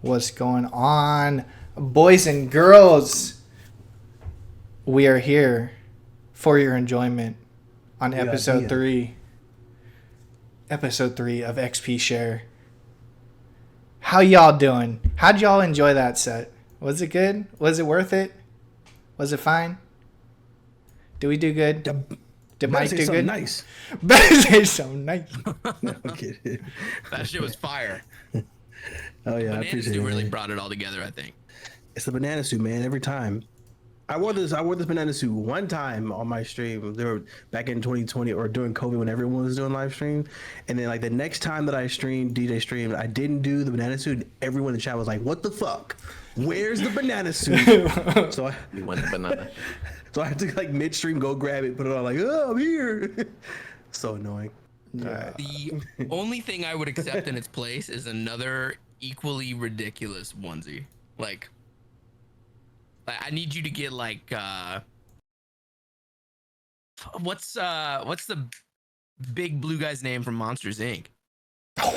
What's going on, boys and girls? We are here for your enjoyment on episode 3. Episode 3 of XP Share. How y'all doing? How'd y'all enjoy that set? Was it good? Was it worth it? Was it fine? Did we do good? Did Mike do good? Nice. Better say something nice. No, I'm kidding. That shit was fire. Oh yeah, I Banana appreciate Stew it. really Man. brought it all together, I think. It's the banana suit, man. Every time. I wore this banana suit one time on my stream. They were back in 2020 or during COVID when everyone was doing live stream. And then like the next time that I DJ streamed, I didn't do the banana suit. Everyone in the chat was like, "What the fuck? Where's the banana suit?" so You went banana. I had to like midstream go grab it, put it on like, "Oh, I'm here." So annoying. Yeah. The only thing I would accept in its place is another equally ridiculous onesie. Like I need you to get like what's the big blue guy's name from Monsters Inc?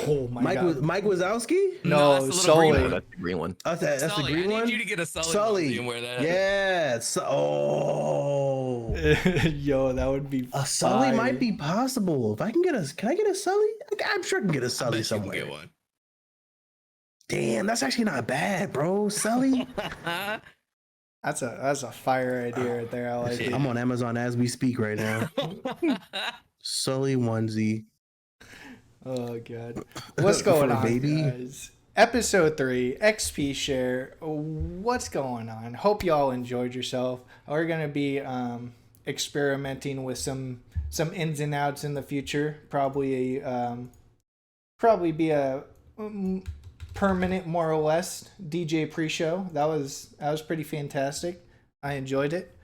Oh my god. Mike Wazowski? No, that's the little Sully. green No, one. that's the green one. Oh, that's the Sully. green I one. need you to get a Sully Sully. onesie and wear that. Yeah. Oh. Yo, that would be A Sully fire. might be possible. If I can get can I get a Sully? I'm sure I can get a I Sully bet you can somewhere. get one. Damn, that's actually not bad, bro. Sully. That's a fire idea right there. I like it. I'm on Amazon as we speak right now. Sully onesie. Oh god. What's going For a on, baby? guys? Episode 3, XP Share. What's going on? Hope y'all enjoyed yourself. We're gonna be experimenting with some ins and outs in the future. Probably be a permanent, more or less, DJ pre-show. That was pretty fantastic. I enjoyed it.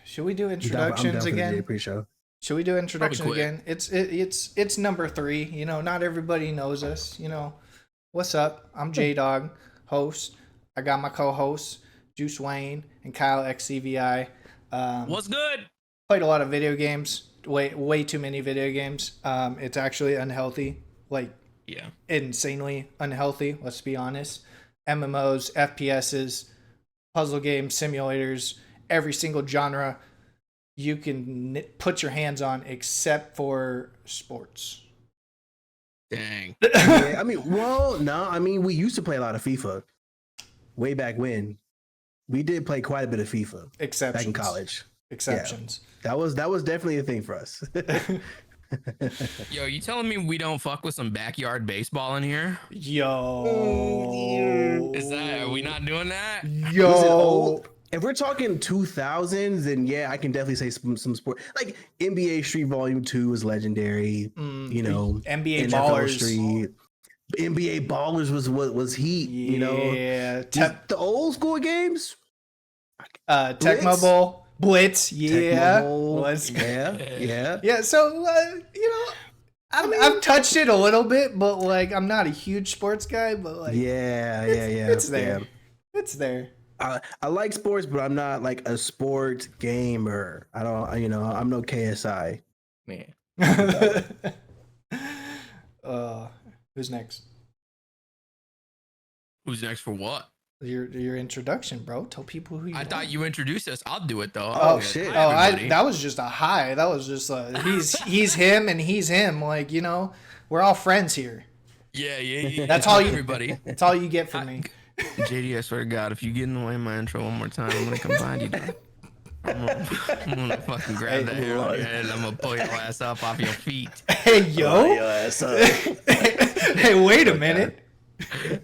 Should we do introductions again? Pre-show. Should we do introduction Probably again? It's number 3. You know, not everybody knows us. You know, what's up? I'm J Dog, host. I got my co-hosts Juice Wayne and Kyle XCVI. What's good? Played a lot of video games. Way too many video games. It's actually unhealthy. Like Yeah. insanely unhealthy. Let's be honest. MMOs, FPSs, puzzle games, simulators, every single genre you can put your hands on except for sports. Dang. Yeah, I mean, well, no, I mean, we used to play a lot of FIFA way back when. We did play quite a bit of FIFA Exceptions. back in college. Exceptions. That was definitely a thing for us. Yo, you telling me we don't fuck with some backyard baseball in here? Yo. Is that, are we not doing that? Yo. Listen, if we're talking 2000s, then yeah, I can definitely say some sport like NBA Street Volume 2 is legendary. You know, NBA NFL Ballers. Street, NBA Ballers was heat. Yeah. You know, the old school games. Tecmo Bowl. Blitz. Yeah. Tecmo Bowl, Was yeah. Yeah, so you know, I've touched it a little bit, but like I'm not a huge sports guy, but like it's there. Yeah. It's there. I like sports, but I'm not like a sports gamer. I don't, I'm no KSI. Man. Who's next? Who's next for what? Your introduction, bro. Tell people who you I are. thought you introduced us. I'll do it though. Oh, Okay. shit. Hi, everybody. That was just a hi. That was just he's him and he's him. Like, you know, we're all friends here. Yeah. That's all you- everybody. That's all you get from me. JD, I swear to God, if you get in the way of my intro one more time, I'm gonna come find you. Dog. I'm gonna fucking grab that hair on your head and I'm gonna pull your ass up off your feet. Hey yo. Hey, wait a minute.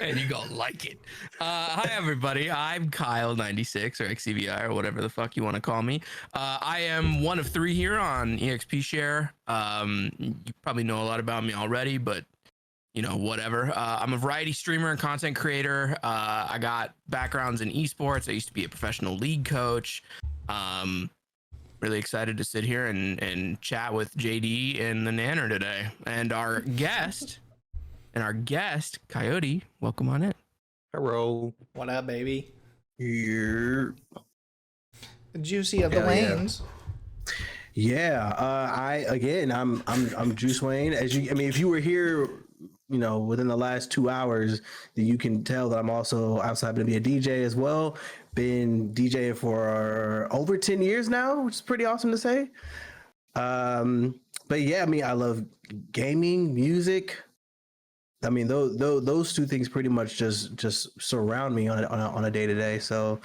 And you gonna like it. Hi everybody, I'm Kyle96 or XCVI or whatever the fuck you want to call me. I am one of 3 here on EXP Share. You probably know a lot about me already, but you know, whatever. I'm a variety streamer and content creator. I got backgrounds in esports. I used to be a professional league coach. Really excited to sit here and chat with JD and the Nanner today. And our guest, Coyote, welcome on in. Hello. What up, baby? Here. Juicy of the Hell yeah. lanes. Yeah, I'm Juice Wayne. If you were here within the last 2 hours, that you can tell that I'm also outside going to be a DJ as well. Been DJing for over 10 years now, which is pretty awesome to say. But yeah, I mean, I love gaming, music. I mean, those two things pretty much just surround me on a day to day. So,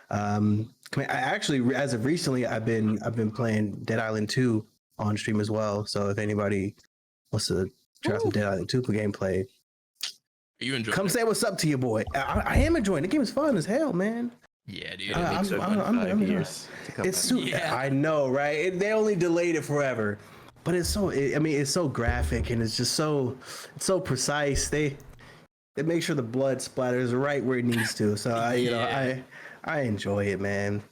I actually, as of recently, I've been playing Dead Island 2 on stream as well. So if anybody wants to try some Dead Island 2 gameplay, You enjoy come it? say what's up to you, boy. I am enjoying it. The game is fun as hell, man. Yeah, dude. I'm- Took I'm- like I'm- 5 I'm- years to come It's out. Yeah. I know, right? They only delayed it forever, but it's so. It's so graphic and it's just so precise. They make sure the blood splatters right where it needs to. So I enjoy it, man.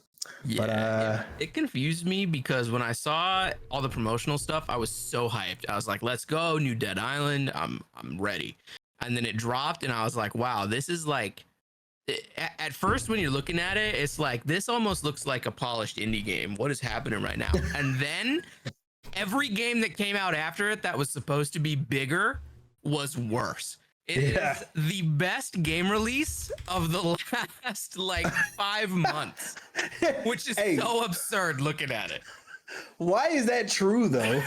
Yeah, it confused me because when I saw all the promotional stuff, I was so hyped. I was like, "Let's go, new Dead Island! I'm ready." And then it dropped, and I was like, "Wow, this is like." At first, when you're looking at it, it's like this almost looks like a polished indie game. What is happening right now? And then every game that came out after it that was supposed to be bigger was worse. It is the best game release of the last like 5 months, which is so absurd looking at it. Why is that true though?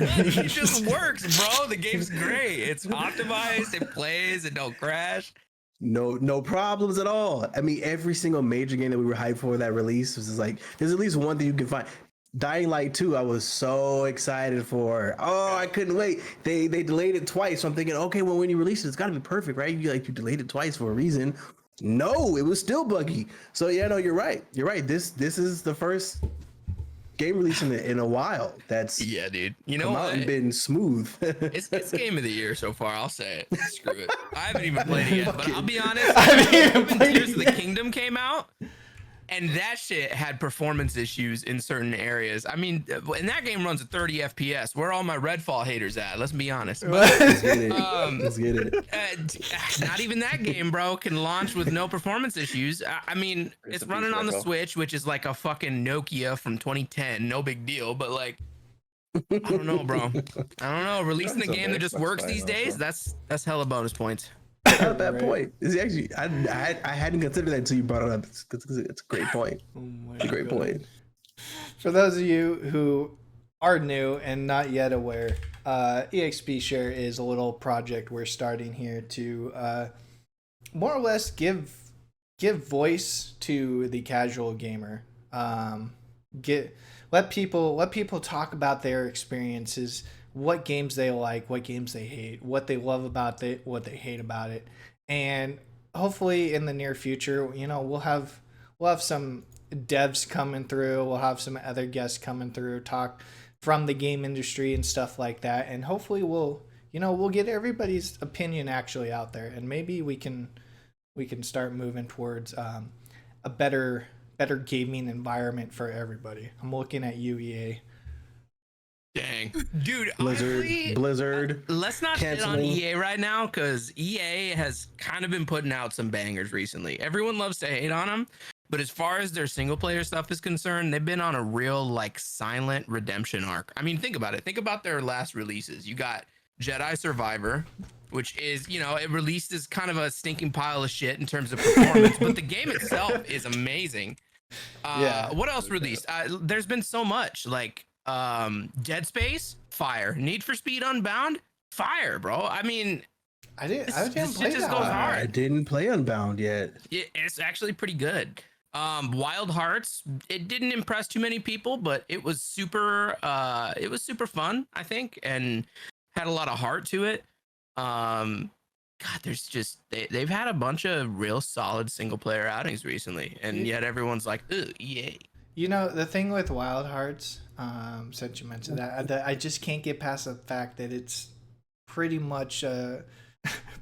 It just works, bro. The game's great. It's optimized. It plays. It don't crash. No problems at all. I mean, every single major game that we were hyped for that release was just like, there's at least one thing you can find. Dying Light 2, I was so excited for. Oh, I couldn't wait. They delayed it twice. So I'm thinking, okay, well, when you release it, it's got to be perfect, right? You delayed it twice for a reason. No, it was still buggy. So yeah, no, you're right. You're right. This is the first game release in a while that's dude. You know come what? out and been smooth. It's game of the year so far. I'll say it. Screw it. I haven't even played it yet, but I'll be honest. I haven't even played Tears it of the yet. Kingdom came out, and that shit had performance issues in certain areas. I mean, and that game runs at 30 FPS. Where are all my Redfall haters at? Let's be honest. But, Let's get it. Let's get it. not even that game, bro, can launch with no performance issues. I mean, it's running on the Switch, which is like a fucking Nokia from 2010. No big deal, but like, I don't know, bro. I don't know. Releasing a game that just works these days, that's hella bonus points. Not a bad point. It's actually I hadn't considered that until you brought it up. It's a great point. It's a great point. For those of you who are new and not yet aware, EXP Share is a little project we're starting here to more or less give voice to the casual gamer. Let people talk about their experiences, what games they like, what games they hate, what they love about it, what they hate about it. And hopefully in the near future, we'll have some devs coming through, we'll have some other guests coming through, talk from the game industry and stuff like that. And hopefully we'll get everybody's opinion actually out there, and maybe we can start moving towards a better gaming environment for everybody. I'm looking at you, EA. Dang, dude. Blizzard. Let's not shit on canceling. EA right now, because EA has kind of been putting out some bangers recently. Everyone loves to hate on them, but as far as their single player stuff is concerned, they've been on a real like silent redemption arc. I mean, think about it. Think about their last releases. You got Jedi Survivor, which is, it released as kind of a stinking pile of shit in terms of performance, but the game itself is amazing. What else released? There's been so much, like Dead Space, fire. Need for Speed Unbound, fire, bro. I mean, I didn't this play shit just that. goes hard. I didn't play Unbound yet. It's actually pretty good. Wild Hearts, it didn't impress too many people, but it was super fun, I think, and had a lot of heart to it. God, there's just they've had a bunch of real solid single player outings recently, and yet everyone's like, "Ooh, yay!" The thing with Wild Hearts, since you mentioned that I just can't get past the fact that it's pretty much a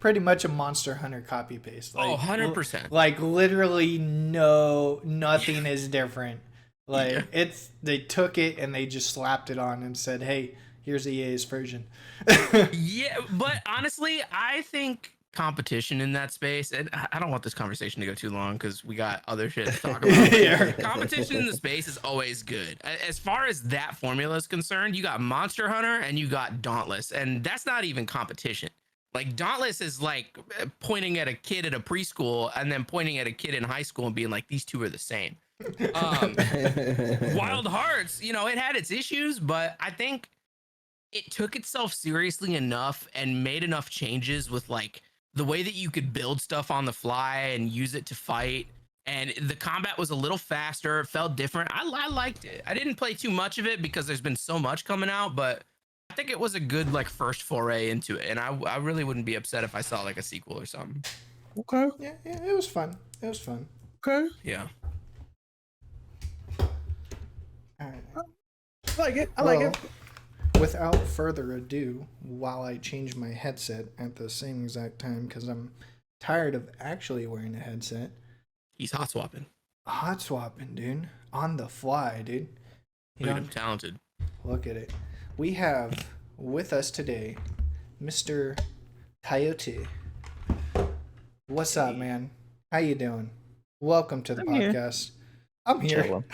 Monster Hunter copy paste. Like, 100%. Like literally nothing is different. Like they took it and they just slapped it on and said, "Hey, here's EA's version." Yeah, but honestly, I think competition in that space, and I don't want this conversation to go too long because we got other shit to talk about. Yeah. Competition in the space is always good. As far as that formula is concerned, you got Monster Hunter and you got Dauntless, and that's not even competition. Like Dauntless is like pointing at a kid at a preschool and then pointing at a kid in high school and being like, these two are the same. Wild Hearts, you know, it had its issues, but I think it took itself seriously enough and made enough changes with like the way that you could build stuff on the fly and use it to fight. And the combat was a little faster. It felt different. I liked it. I didn't play too much of it because there's been so much coming out, but I think it was a good like first foray into it. And I really wouldn't be upset if I saw like a sequel or something. Okay. Yeah, it was fun. It was fun. Okay. Yeah. All right. I like it. I like it. Without further ado, while I change my headset at the same exact time, because I'm tired of actually wearing a headset. He's hot swapping. Hot swapping, dude. On the fly, dude. You Look at know, him, talented. look at it. We have with us today Mr. Coyote. What's up, man? How you doing? Welcome to the podcast. I'm here. Chilling.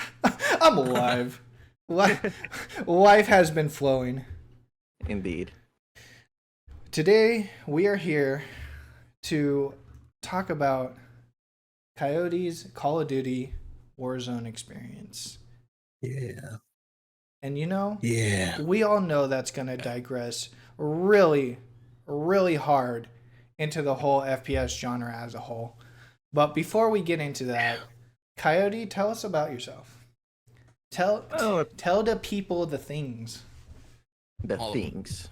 I'm alive. Life has been flowing. Indeed. Today, we are here to talk about Coyote's Call of Duty Warzone experience. Yeah. And you know, Yeah. we all know that's going to digress really, really hard into the whole FPS genre as a whole. But before we get into that, Coyote, tell us about yourself. Tell the people the things. The All of them. things.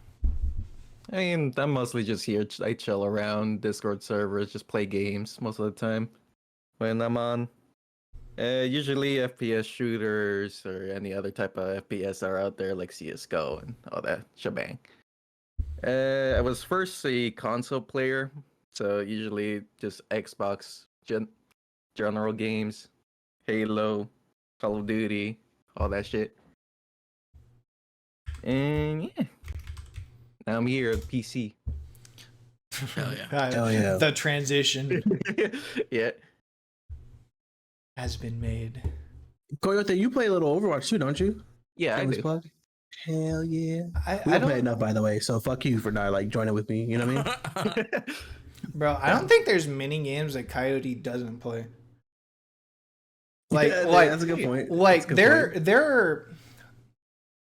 I mean, I'm mostly just here. I chill around Discord servers, just play games most of the time when I'm on. Usually FPS shooters or any other type of FPS are out there, like CSGO and all that shebang. I was first a console player, so usually just Xbox general games, Halo, Call of Duty, all that shit. And yeah, now I'm here at PC. Hell yeah. Hell yeah. The transition Yeah, has been made. Coyote, you play a little Overwatch too, don't you? yeah, I Shameless do. plug. Hell yeah. I We don't play don't, enough, by the way, so fuck you for not like joining with me. You know what I mean? bro. I don't think there's many games that Coyote doesn't play. Like, Yeah, like, that's a good point. like That's a good point. there are,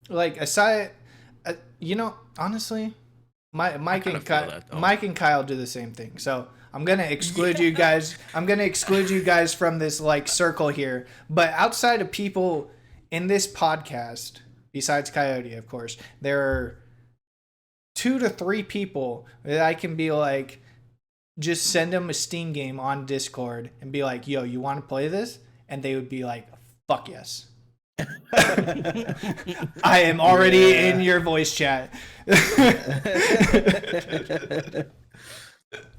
like, aside, you know, honestly, Mike kinda and feel Kyle, that, though. Mike and Kyle do the same thing. So I'm gonna exclude you guys. I'm gonna exclude you guys from this like circle here. But outside of people in this podcast, besides Coyote, of course, there are 2 to 3 people that I can be like, just send them a Steam game on Discord and be like, "Yo, you want to play this?" And they would be like, "Fuck yes." I am already Yeah. in your voice chat.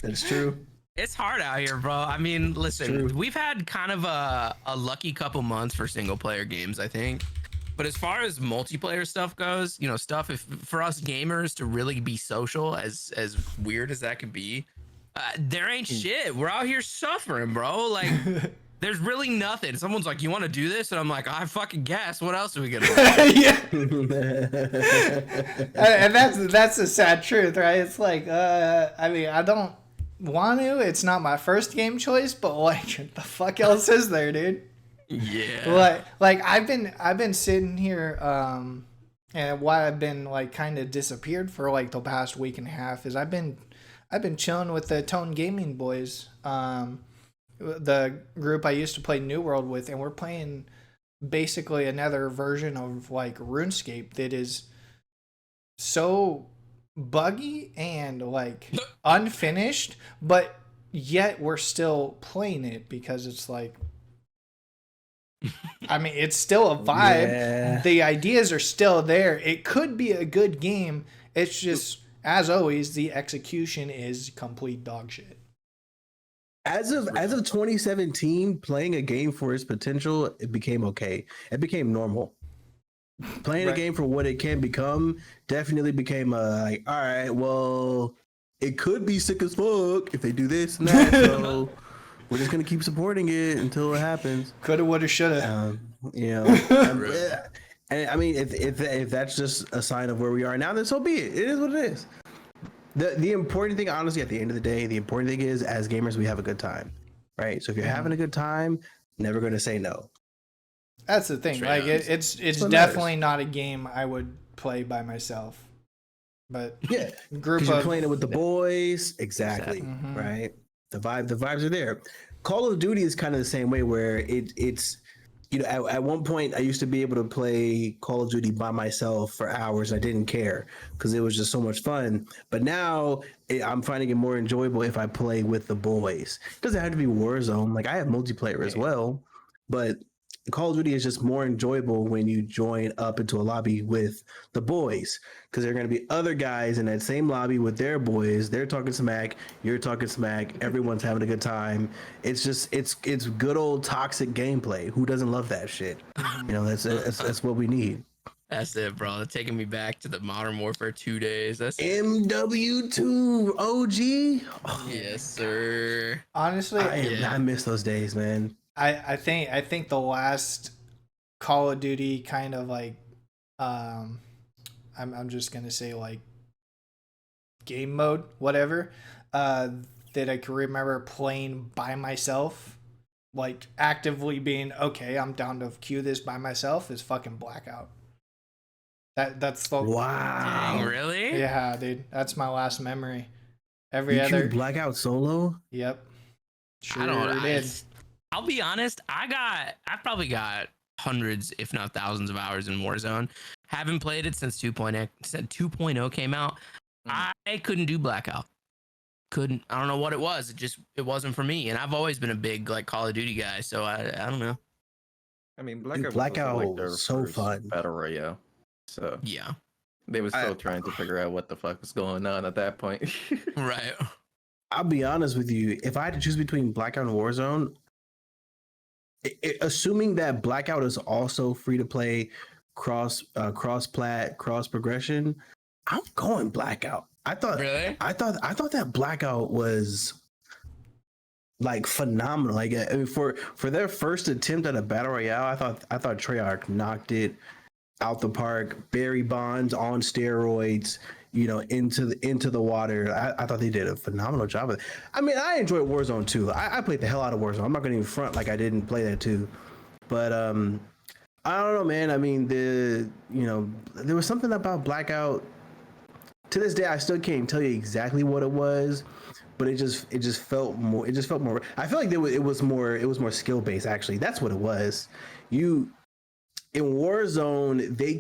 That's true. It's hard out here, bro. I mean, listen, True. we've had kind of a lucky couple months for single player games, I think. But as far as multiplayer stuff goes, you know, stuff if for us gamers to really be social, as weird as that could be, there ain't shit. We're out here suffering, bro. Like, there's really nothing. Someone's like, "You want to do this?" And I'm like, "I fucking guess. What else are we gonna do?" Yeah, and that's the sad truth, right? It's like, I mean, I don't want to. It's not my first game choice, but like, what the fuck else is there, dude? Yeah. Like I've been sitting here, and why I've been like kind of disappeared for like the past week and a half is I've been chilling with the Tone Gaming boys, the group I used to play New World with, and we're playing basically another version of like RuneScape that is so buggy and like unfinished, but yet we're still playing it because it's like, I mean, it's still a vibe. Yeah. The ideas are still there. It could be a good game. It's just, as always, the execution is complete dog shit. As of 2017, playing a game for its potential, it became okay. It became normal. Playing Right. a game for what it can become definitely became like, all right, well, it could be sick as fuck if they do this and that. So we're just gonna keep supporting it until it happens. Coulda, woulda, shoulda. You know, and I mean, if that's just a sign of where we are now, then so be it. It is what it is. The important thing, honestly, at the end of the day, the important thing is, as gamers, we have a good time, right? So if you're having a good time, never going to say no. That's the thing. Straight Like up. it's what definitely matters. not a game I would play by myself. But Yeah, group because you're of playing it with the boys. Exactly. Mhm. Right. The vibes are there. Call of Duty is kind of the same way, where it's at one point I used to be able to play Call of Duty by myself for hours. I didn't care because it was just so much fun. But now I'm finding it more enjoyable if I play with the boys. It doesn't have to be Warzone. Like I have multiplayer as well, but Call of Duty is just more enjoyable when you join up into a lobby with the boys, because there are going to be other guys in that same lobby with their boys. They're talking smack, you're talking smack, everyone's having a good time. It's just it's good old toxic gameplay. Who doesn't love that shit? That's what we need. That's it, bro. It's taking me back to the Modern Warfare 2 days. That's it. MW2 OG. Oh, Yes, sir. Honestly, I miss those days, man. I think the last Call of Duty kind of like I'm just gonna say like game mode, whatever, that I can remember playing by myself, like actively being okay, I'm down to queue this by myself is fucking Blackout. That's the Wow. Dang, really? yeah, dude. That's my last memory. Every You other queued Blackout solo? yep. I don't. did. I'll be honest. I've probably got hundreds, if not thousands, of hours in Warzone. Haven't played it since 2.0 came out. I couldn't do Blackout. Couldn't. I don't know what it was. It wasn't for me. And I've always been a big like Call of Duty guy. So I don't know. I mean, Dude, Blackout was also, like, Blackout their was so first fun. battle royale. So Yeah. they were still trying to figure out what the fuck was going on at that point. Right. I'll be honest with you. If I had to choose between Blackout and Warzone, assuming that Blackout is also free to play, cross plat, cross progression, I'm going Blackout. Really? I thought that Blackout was like phenomenal. Like for their first attempt at a battle royale, I thought Treyarch knocked it out the park. Barry Bonds on steroids, into the water. I thought they did a phenomenal job of it. I mean, I enjoyed Warzone too. I played the hell out of Warzone. I'm not gonna even front like I didn't play that too. But I don't know, man. I mean, there was something about Blackout. To this day, I still can't tell you exactly what it was, but it just felt more. It just felt more. I feel like it was more skill based. Actually, that's what it was. In Warzone, they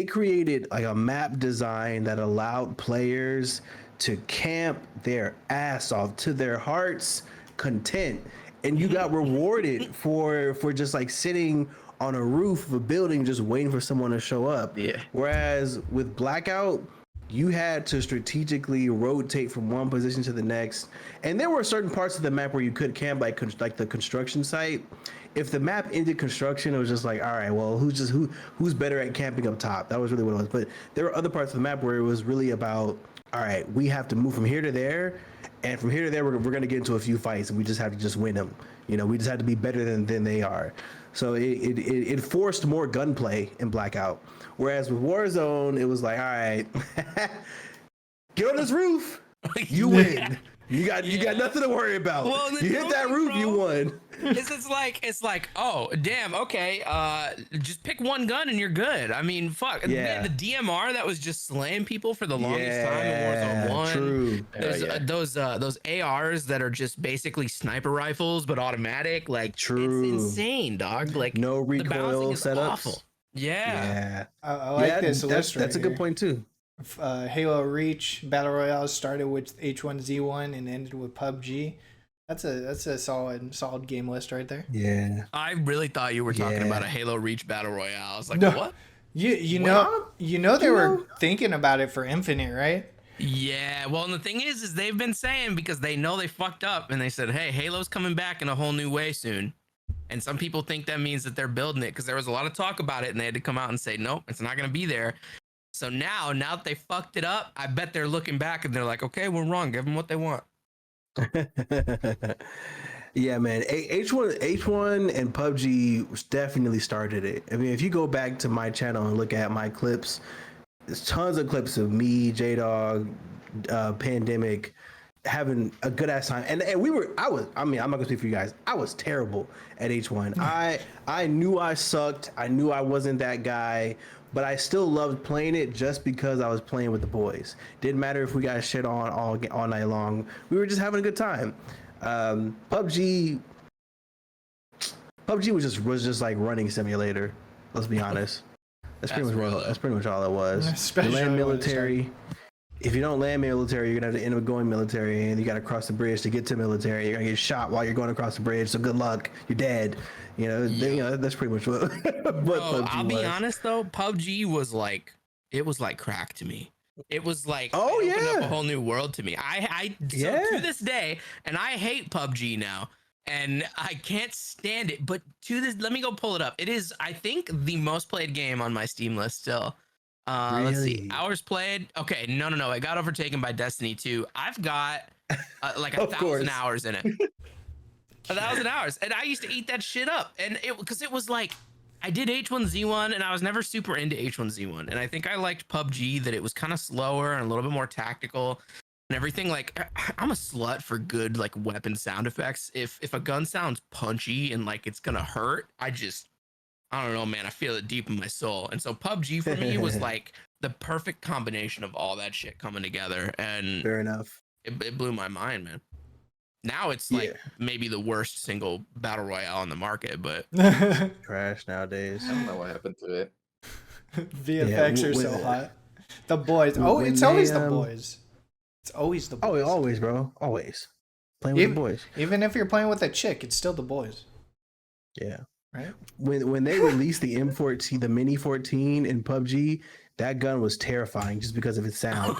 created like a map design that allowed players to camp their ass off to their heart's content, and you got rewarded for just like sitting on a roof of a building just waiting for someone to show up. Yeah. Whereas with Blackout, you had to strategically rotate from one position to the next, and there were certain parts of the map where you could camp, like the construction site. If the map ended construction, it was just like, all right, well, who's better at camping up top? That was really what it was. But there were other parts of the map where it was really about, all right, we have to move from here to there, and from here to there, we're going to get into a few fights, and we just have to just win them. We just have to be better than they are. So it forced more gunplay in Blackout. Whereas with Warzone, it was like, all right, get on this roof, you win. You got nothing to worry about. Well, you hit that roof, you won. It's like, oh damn, okay, just pick one gun and you're good. I mean, fuck, Yeah. the DMR that was just slaying people for the longest time in Warzone 1. True. There's those ARs that are just basically sniper rifles but automatic. Like, True. it's insane, dog. Like, No the balancing recoil is setups. awful. Yeah. I like this list right That's a good here. point too. Halo Reach Battle Royale started with H1Z1 and ended with PUBG. That's a solid game list right there. Yeah. I really thought you were talking Yeah. about a Halo Reach battle royale. I was like, No. what? You know they were thinking about it for Infinite, right? Yeah, well, and the thing is they've been saying, because they know they fucked up, and they said, hey, Halo's coming back in a whole new way soon. And some people think that means that they're building it, because there was a lot of talk about it, and they had to come out and say, nope, it's not going to be there. So now that they fucked it up, I bet they're looking back and they're like, okay, we're wrong. Give them what they want. Yeah, man. H1 and PUBG definitely started it. I mean, if you go back to my channel and look at my clips, there's tons of clips of me, J Dog, Pandemic, having a good ass time. And I mean, I'm not gonna speak for you guys. I was terrible at H1. I knew I sucked. I knew I wasn't that guy, but I still loved playing it just because I was playing with the boys. Didn't matter if we got shit on all night long. We were just having a good time. PUBG was just like running simulator. Let's be honest. That's pretty much all it was. Especially land when it military. If you don't land military, you're gonna have to end up going military, and you gotta cross the bridge to get to military. You're gonna get shot while you're going across the bridge. So good luck. You're dead. That's pretty much what. Bro, I'll be honest though, PUBG was like crack to me. It was like it opened up a whole new world to me. To this day, and I hate PUBG now, and I can't stand it. But let me go pull it up. It is, I think, the most played game on my Steam list still. Really? Let's see, hours played. Okay, no, it got overtaken by Destiny 2. I've got like 1,000 hours in it. 1,000 hours, and I used to eat that shit up. And because it was like, I did H1Z1, and I was never super into H1Z1. And I think I liked PUBG that it was kind of slower and a little bit more tactical and everything. Like, I'm a slut for good like weapon sound effects. If a gun sounds punchy and like it's gonna hurt, I don't know, man. I feel it deep in my soul. And so PUBG for me was like the perfect combination of all that shit coming together. And fair enough. It blew my mind, man. Now it's like maybe the worst single battle royale on the market, but trash nowadays. I don't know what happened to it. VFX are so hot. The boys. It's always the boys. It's always the boys. Oh, always, bro. Always. Playing with the boys. Even if you're playing with a chick, it's still the boys. Yeah. Right. When they released the M14, the Mini 14 in PUBG, that gun was terrifying just because of its sound.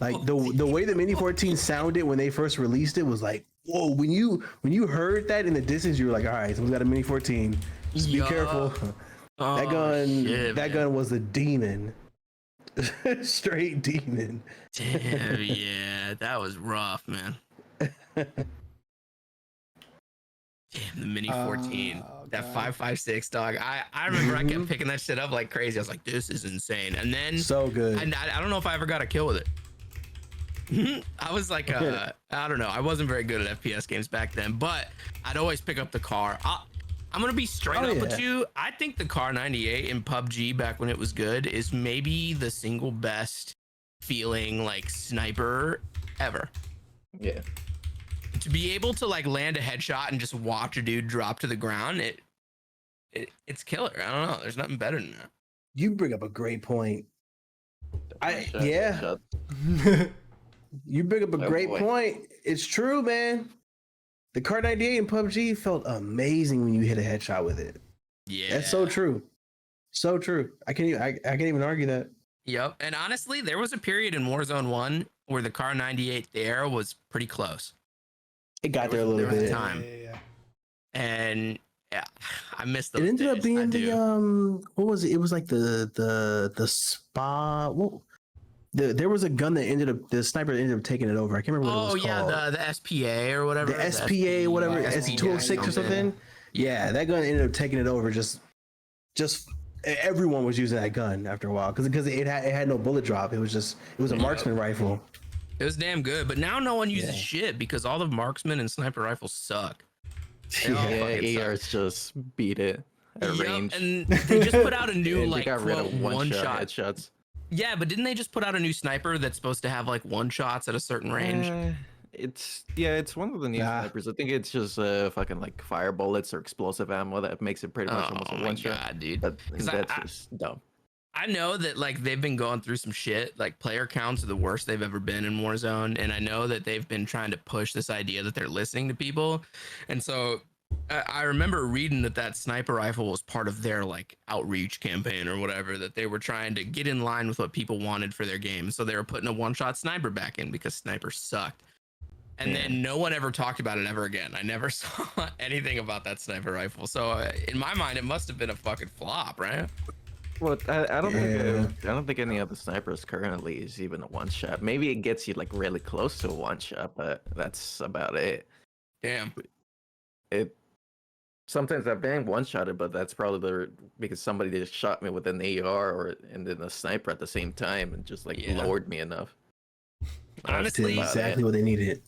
Like the way the Mini 14 sounded when they first released it was like, whoa! When you heard that in the distance, you were like, all right, someone's got a Mini 14. Just be careful. That gun was a demon. Straight demon. Damn, yeah, that was rough, man. Damn, the Mini 14, that 5.56 dog. I remember I kept picking that shit up like crazy. I was like, this is insane. And then so good. I don't know if I ever got a kill with it. I was like, I don't know. I wasn't very good at FPS games back then, but I'd always pick up the car. I'm gonna be straight up with you. I think the Car 98 in PUBG back when it was good is maybe the single best feeling like sniper ever. Yeah. To be able to like land a headshot and just watch a dude drop to the ground, it's killer. I don't know. There's nothing better than that. You bring up a great point. You bring up a great point. It's true, man. The Car 98 in PUBG felt amazing when you hit a headshot with it. Yeah, that's so true. So true. I can't even argue that. Yep. And honestly, there was a period in Warzone 1 where the Car 98 there was pretty close. It got there a little bit. Time. Yeah. And yeah, I missed those. It ended up being the what was it? It was like the spa. Well, there was a gun that the sniper ended up taking it over. I can't remember what it was called. Oh yeah, the SPA or whatever. The SPA, whatever, S206 or something. Yeah, that gun ended up taking it over. Just everyone was using that gun after a while because it had no bullet drop. It was a marksman rifle. It was damn good, but now no one uses shit because all the marksman and sniper rifles suck. ARs just beat it at range. And they just put out a new like got rid of one shot headshots. Yeah, but didn't they just put out a new sniper that's supposed to have like one shots at a certain range? It's one of the new snipers. I think it's just fucking like fire bullets or explosive ammo that makes it pretty much almost a one shot, dude. But that's just dumb. I know that like they've been going through some shit. Like player counts are the worst they've ever been in Warzone, and I know that they've been trying to push this idea that they're listening to people. And so I remember reading that sniper rifle was part of their like outreach campaign or whatever, that they were trying to get in line with what people wanted for their game. So they were putting a one-shot sniper back in because snipers sucked. And then no one ever talked about it ever again. I never saw anything about that sniper rifle. So in my mind, it must have been a fucking flop, right? Well, I don't think any of the snipers currently is even a one shot. Maybe it gets you like really close to a one shot, but that's about it. Damn. sometimes I've been one-shotted, but that's probably because somebody just shot me with an AR and then a sniper at the same time and just like Yeah. lowered me enough. That's Honestly, Did about exactly it. what they needed.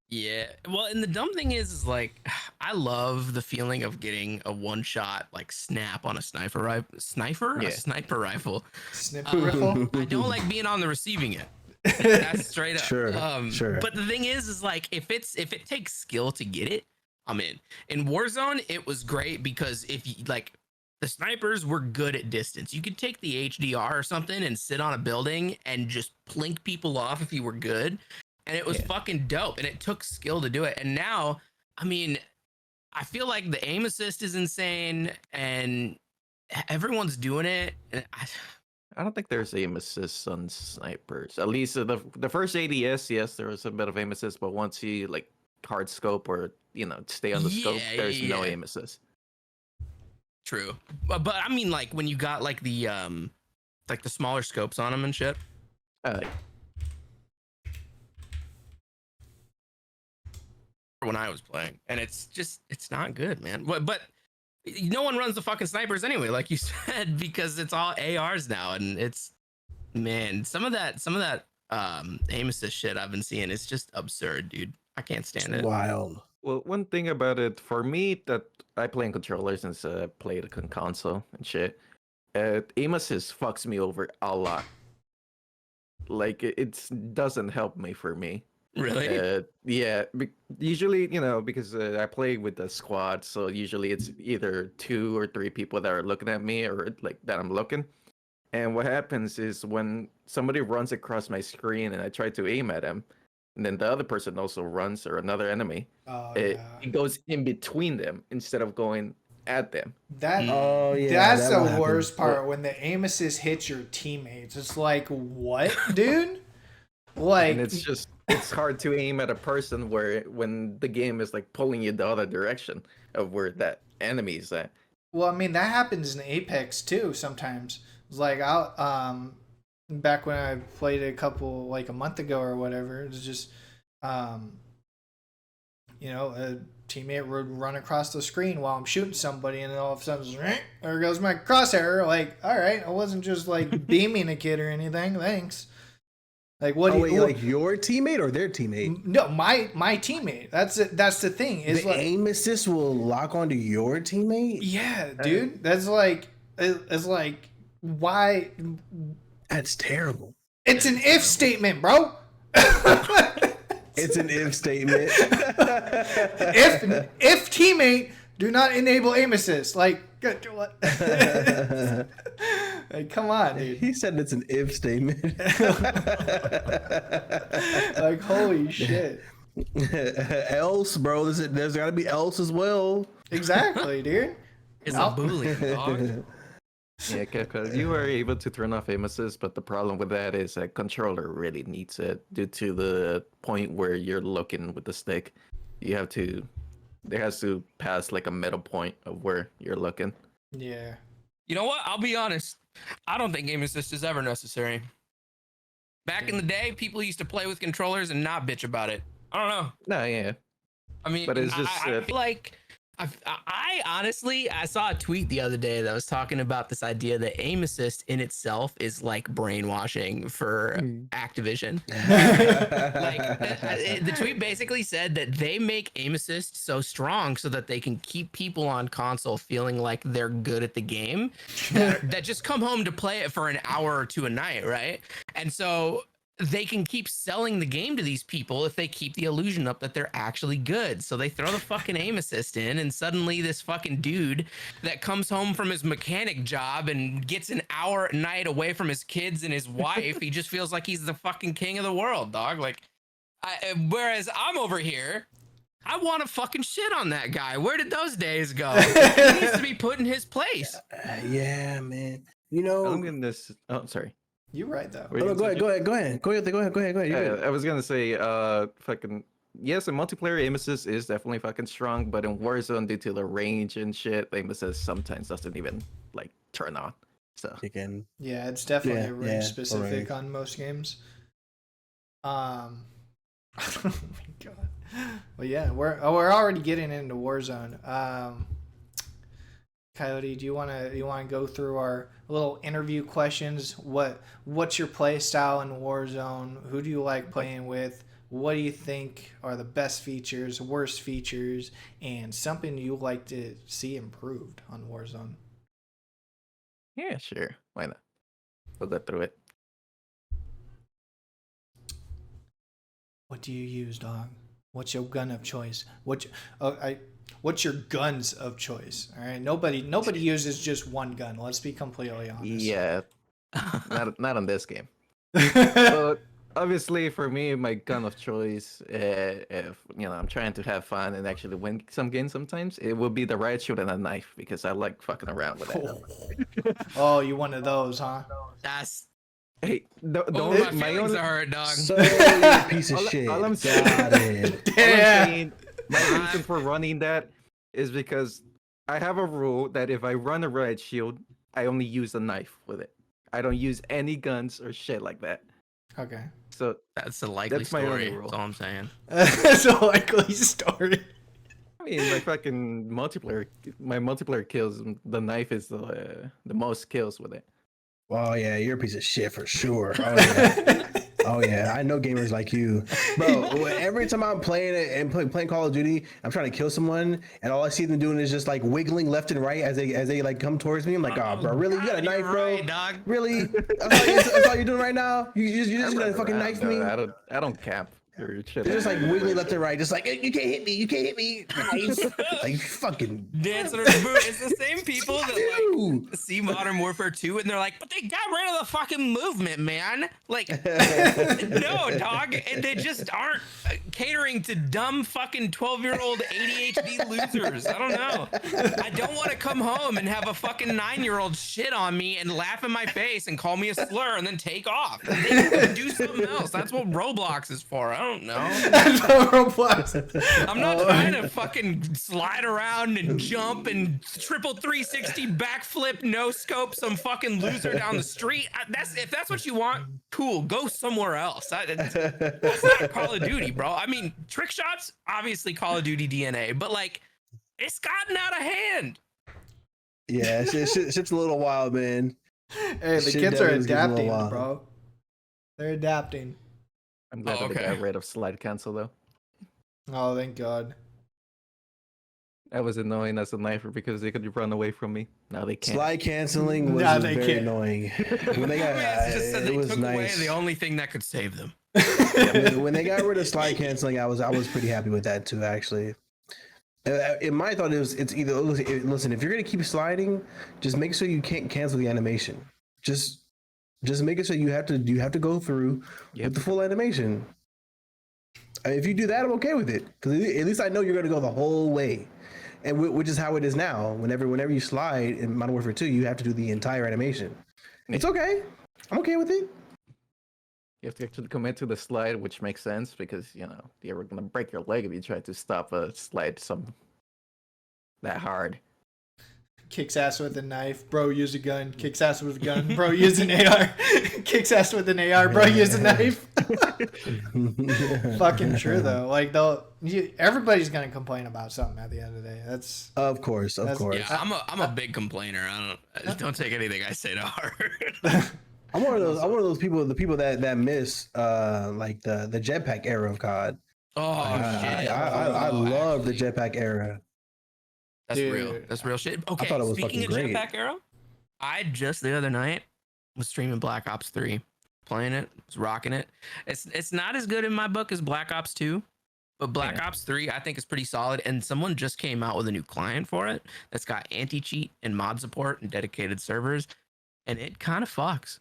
yeah. Well, and the dumb thing is like, I love the feeling of getting a one shot like snap on a sniper rifle. A Yeah. sniper rifle. Sniper rifle. I don't like being on the receiving end. That's straight up. Sure, sure. But the thing is like if it takes skill to get it, I'm in. In Warzone, it was great because if you like the snipers were good at distance. You could take the HDR or something and sit on a building and just plink people off if you were good. And it was fucking dope. And it took skill to do it. And now, I mean, I feel like the aim assist is insane and everyone's doing it. And I don't think there's aim assist on snipers. At least the first ADS, yes, there was a bit of aim assist, but once you like hard scope or stay on the scope, there's no aim assist. True, but I mean, like when you got like the smaller scopes on them and shit. When I was playing, and it's not good, man. But no one runs the fucking snipers anyway, like you said, because it's all ARs now, and it's some of that aim assist shit I've been seeing is just absurd, dude. I can't stand it. Wild. Well, one thing about it for me that I play in controller since I played on console and shit, aim assist fucks me over a lot. Like it doesn't help me for me. Really? Yeah. Usually, because I play with the squad, so usually it's either 2 or 3 people that are looking at me or like that I'm looking. And what happens is when somebody runs across my screen and I try to aim at him, and then the other person also runs or another enemy, it goes in between them instead of going at them. That's the worst part when the aim assist hits your teammates. It's like, what, dude? Like, and it's hard to aim at a person when the game is like pulling you the other direction of where that enemy is at. Well, I mean that happens in Apex too sometimes. It's like back when I played a couple like a month ago or whatever, it was just a teammate would run across the screen while I'm shooting somebody, and then all of a sudden, there goes my crosshair. Like, all right, I wasn't just like beaming a kid or anything. Thanks. Like, what? Like your teammate or their teammate? No, my teammate. That's it. That's the thing. Is the aim assist will lock onto your teammate. Yeah, dude. That's like, it's like, why? That's terrible. It's an if statement, bro. It's an if statement. if teammate, do not enable aim assist. Like, what? Like, come on, dude. He said it's an if statement. Like, holy shit. Else, bro. There's got to be else as well. Exactly, dude. It's a bully, dog. Yeah, because you are able to turn off aim assist, but the problem with that is that controller really needs it due to the point where you're looking with the stick. There has to pass like a middle point of where you're looking. Yeah. You know what? I'll be honest. I don't think aim assist is ever necessary. Back in the day, people used to play with controllers and not bitch about it. I don't know. No, yeah. I mean, but it's just I feel like I honestly saw a tweet the other day that was talking about this idea that aim assist in itself is like brainwashing for Activision. Like the tweet basically said that they make aim assist so strong so that they can keep people on console feeling like they're good at the game that just come home to play it for an hour or two a night, right? And so they can keep selling the game to these people if they keep the illusion up that they're actually good. So they throw the fucking aim assist in, and suddenly this fucking dude that comes home from his mechanic job and gets an hour at night away from his kids and his wife, he just feels like he's the fucking king of the world, dog. Like, whereas I'm over here, I want to fucking shit on that guy. Where did those days go? He needs to be put in his place. Yeah, man. I'm in this. Oh, sorry. You're right though. Oh, go ahead. I was gonna say, fucking yes, in multiplayer, aim assist is definitely fucking strong, but in Warzone, due to the range and shit, aim assist sometimes doesn't even like turn on. So again, yeah, it's definitely range specific on most games. Oh my god. Well, yeah, we're already getting into Warzone. Coyote, do you wanna go through our little interview questions? What's your play style in Warzone? Who do you like playing with? What do you think are the best features, worst features, and something you like to see improved on Warzone? Yeah, sure. Why not? We'll go through it. What do you use, dog? What's your gun of choice? What's your guns of choice? All right, nobody uses just one gun. Let's be completely honest. Yeah, not on this game. But obviously, for me, my gun of choice, if I'm trying to have fun and actually win some games, sometimes it will be the riot shield and a knife because I like fucking around with that. Oh, you one of those, huh? That's Hey, oh, my feelings are hurt, dog. So you a piece of All- shit. all I'm Got saying- it. All I'm saying, my reason for running that is because I have a rule that if I run a riot shield, I only use a knife with it. I don't use any guns or shit like that. Okay. So That's a likely That's my only story. rule. That's all I'm saying. That's a likely story. I mean, my multiplayer kills, the knife is the most kills with it. Oh yeah, you're a piece of shit for sure. Oh yeah. Oh yeah, I know gamers like you, bro. Every time I'm playing it and playing Call of Duty, I'm trying to kill someone, and all I see them doing is just like wiggling left and right as they like come towards me. I'm like, oh, bro, really? You got a knife, bro? Right, dog. Really? That's all you're doing right now? You just gonna fucking knife me? I don't camp or shit. They're just like wiggling left and right, just like you can't hit me, you can't hit me. Like fucking. Dancing on the boot. It's the same people that Ew. like see Modern Warfare 2 and they're like, but they got rid of the fucking movement, man. Like, no, dog. And they just aren't catering to dumb fucking 12-year-old ADHD losers. I don't know. I don't want to come home and have a fucking 9-year-old shit on me and laugh in my face and call me a slur and then take off. They can go do something else. That's what Roblox is for. I don't know. That's what Roblox. I'm not trying to fucking slide around and jump and triple 360 backflip, no scope some fucking loser down the street. If that's what you want, cool. Go somewhere else. That's not Call of Duty, bro. I mean, trick shots, obviously Call of Duty DNA, but like, it's gotten out of hand. Yeah, shit's a little wild, man. Hey, the Shit kids are definitely is getting a little adapting, wild. bro. They're adapting. I'm glad that they got rid of slide cancel though. Oh, thank God. That was annoying as a knifer because they could run away from me. Now they can't. Slide canceling was Nah, just they very can't. annoying. When they got, It's just that it they was took away nice. the only thing that could save them. When they got rid of slide canceling, I was pretty happy with that too. Actually, in my thought, it's either listen. If you're gonna keep sliding, just make sure you can't cancel the animation. Just make it so you have to go through with the full animation. If you do that, I'm okay with it because at least I know you're gonna go the whole way, and which is how it is now. Whenever you slide in Modern Warfare 2, you have to do the entire animation. It's okay. I'm okay with it. You have to actually commit to the slide, which makes sense because you're gonna break your leg if you try to stop a slide that hard. Kicks ass with a knife, bro. Use a gun. Kicks ass with a gun, bro. Use an AR. Kicks ass with an AR, bro. Use a knife. Fucking true though. Like everybody's gonna complain about something at the end of the day. That's Of course. Yeah, I'm a big complainer. I don't take anything I say to heart. I'm one of those people. The people that miss like the jetpack era of COD. Oh shit! I love the jetpack era. That's Dude. real. That's real shit. Okay, thought it was speaking fucking of great. jetpack arrow, I just the other night was streaming Black Ops 3, playing it, was rocking it. It's not as good in my book as Black Ops 2, but Black Ops 3 I think is pretty solid. And someone just came out with a new client for it that's got anti-cheat and mod support and dedicated servers, and it kind of fucks.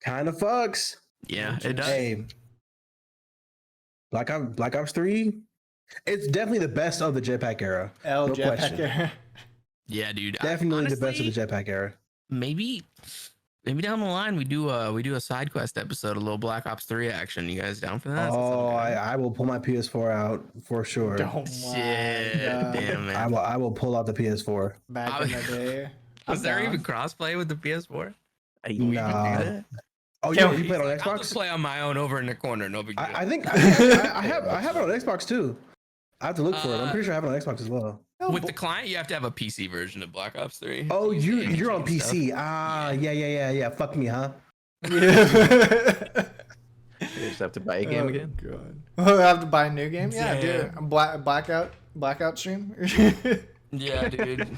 Kind of fucks. Yeah, it does. Hey, Black Ops 3, it's definitely the best of the jetpack era. L No jetpack question. era. Yeah, dude. Definitely the best of Honestly, the jetpack era. maybe down the line we do a side quest episode, a little Black Ops 3 action. You guys down for that? Oh, I will pull my PS4 out for sure. Oh my Shit, God. damn man. I will pull out the PS4. Back in the day. Was there I'm even down. crossplay with the PS4? Nah. Oh, Can't you played on I'll just Xbox? play on my own over in the corner. No big deal. I have it on Xbox too. I have to look for it. I'm pretty sure I have it on Xbox as well. With the client, you have to have a PC version of Black Ops 3. Oh, Use the you're on AMG and PC. stuff. Yeah. Fuck me, huh? Yeah. You just have to buy a game again. God. We'll have to buy a new game. Yeah, Damn. dude. Blackout stream. Yeah, dude.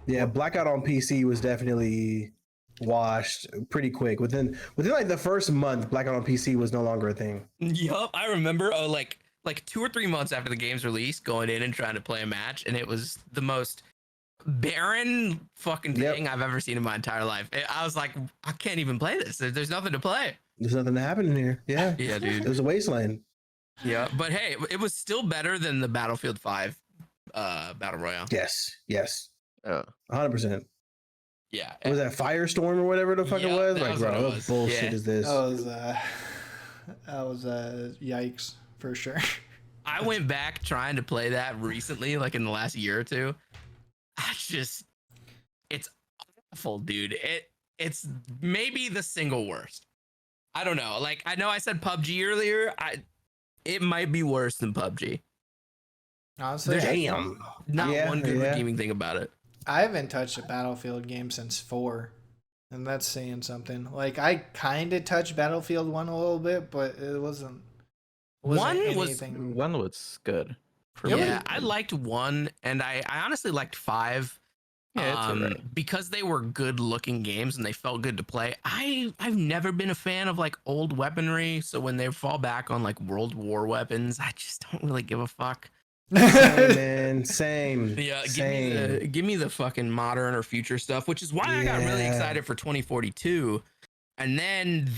Yeah, Blackout on PC was definitely washed pretty quick. Within like the first month, Blackout on PC was no longer a thing. Yup, I remember. Oh, like 2 or 3 months after the game's release, going in and trying to play a match, and it was the most barren fucking thing I've ever seen in my entire life. I was like, I can't even play this. There's nothing to play. There's nothing to happen in here. Yeah, Yeah, dude. it was a wasteland. Yeah, but hey, it was still better than the Battlefield 5 battle royale. Yes, Oh. 100%. Yeah, Was that Firestorm or whatever the fuck it Yeah, was? that Like, was bro, what it what was. bullshit Yeah. is this? That was yikes for sure. I went back trying to play that recently, like in the last year or two. It's awful, dude. It's maybe the single worst. I don't know. Like, I know I said PUBG earlier. It might be worse than PUBG. Honestly, Damn. Not Yeah, one good yeah. redeeming thing about it. I haven't touched a Battlefield game since 4, and that's saying something. Like, I kind of touched Battlefield 1 a little bit, but it wasn't One was- anything. One was good. For Yeah, me. Yeah, I liked 1, and I honestly liked 5. Yeah, it's alright. Because they were good looking games and they felt good to play. I've never been a fan of like old weaponry, so when they fall back on like World War weapons, I just don't really give a fuck. Same, man. Same. Yeah, Same. give me the fucking modern or future stuff, which is why I got really Yeah. excited for 2042. And then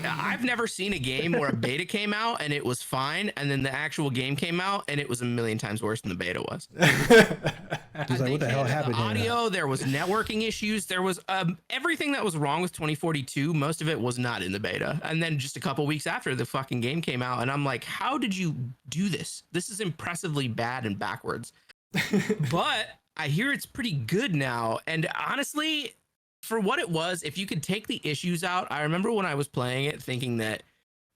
I've never seen a game where a beta came out and it was fine, and then the actual game came out and it was a million times worse than the beta was. He's like, what the hell happened here? Audio, there was networking issues, there was everything that was wrong with 2042. Most of it was not in the beta. And then just a couple weeks after, the fucking game came out, and I'm like, how did you do this? This is impressively bad and backwards. But I hear it's pretty good now, and honestly, for what it was, if you could take the issues out, I remember when I was playing it thinking that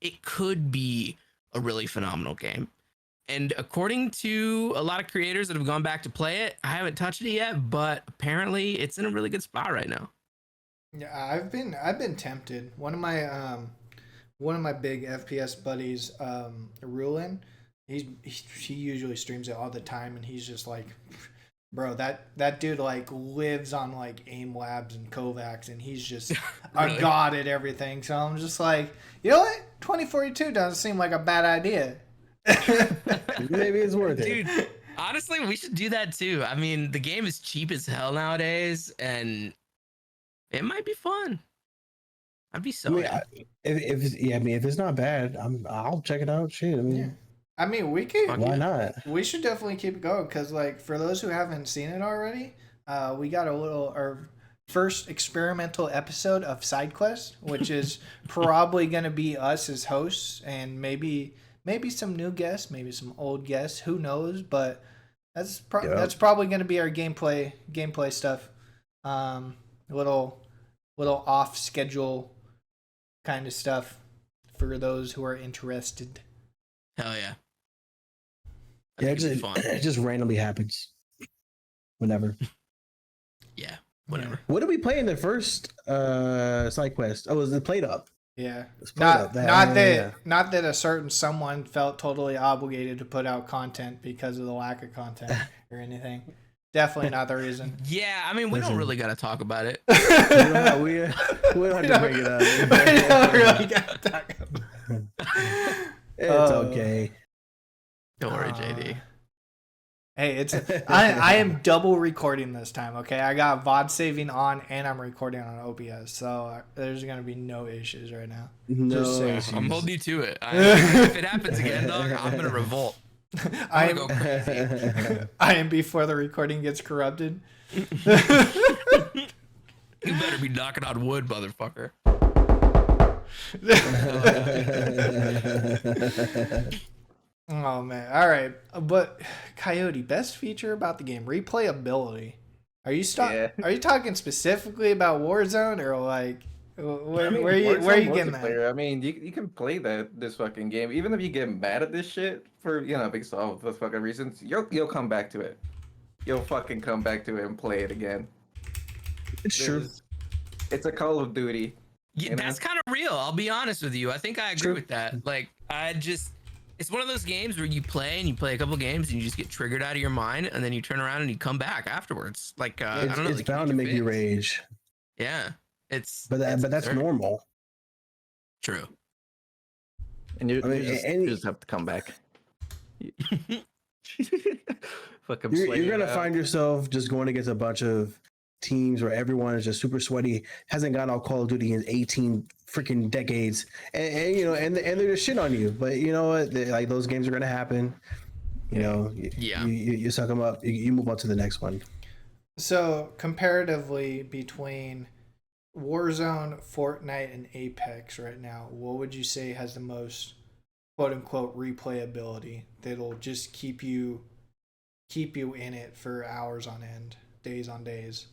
it could be a really phenomenal game. And according to a lot of creators that have gone back to play it, I haven't touched it yet, but apparently it's in a really good spot right now. Yeah, I've been tempted. One of my big FPS buddies, Rulin, he usually streams it all the time, and he's just like, bro, that dude like lives on like AIM Labs and Kovacs, and he's just Really? a god at everything. So I'm just like, you know what? 2042 doesn't seem like a bad idea. Maybe it's worth it. Dude, honestly, we should do that too. I mean, the game is cheap as hell nowadays, and it might be fun. I'd be I so mean, in. if it's not bad, I'll check it out. Shit, I mean, Yeah. I mean, we could. Fuck why not? We should definitely keep it going, because like for those who haven't seen it already, we got our first experimental episode of Side Quest, which is probably going to be us as hosts, and maybe some new guests, maybe some old guests, who knows, but that's probably going to be our gameplay stuff. Little off schedule kind of stuff for those who are interested. Hell yeah. I Yeah, think it'd be fun. it just randomly happens. Whenever. Yeah, whatever. What did we play in the first side quest? Oh, it was the Plate Up. Yeah. It's Plate Up. Not that a certain someone felt totally obligated to put out content because of the lack of content or anything. Definitely not the reason. Yeah, I mean, we don't really got to talk about it. we don't have to bring it up. We don't really got to talk about it. It's okay. Don't worry, JD. Hey, I am double recording this time, okay? I got VOD saving on and I'm recording on OBS, so there's gonna be no issues right now. No Just saying. issues. I'm holding you to it. If it happens again, dog, I'm gonna revolt. I I'm gonna go crazy. I am before the recording gets corrupted. You better be knocking on wood, motherfucker. Oh man! All right, but Coyote, best feature about the game, replayability. Are you Yeah. Are you talking specifically about Warzone, or like Where, I mean, where you Warzone where you getting that? multiplayer, I mean, you can play this fucking game even if you get mad at this shit for because of all the fucking reasons. You'll come back to it. You'll fucking come back to it and play it again. It's true. It's a Call of Duty. Yeah, You know? that's kind of real. I'll be honest with you. I think I agree True. with that. Like, it's one of those games where you play a couple games and you just get triggered out of your mind, and then you turn around and you come back afterwards. Like, I don't know. It's like, bound to make you rage. Yeah, it's. But that's absurd. normal. True. And you, I mean, you just have to come back. Fucking You're gonna find yourself just going against a bunch of teams where everyone is just super sweaty, hasn't gotten all Call of Duty in 18 freaking decades, and they're just shit on you. But you know what? Like those games are gonna happen. You suck them up. You move on to the next one. So comparatively between Warzone, Fortnite, and Apex right now, what would you say has the most quote unquote replayability that'll just keep you in it for hours on end, days on days?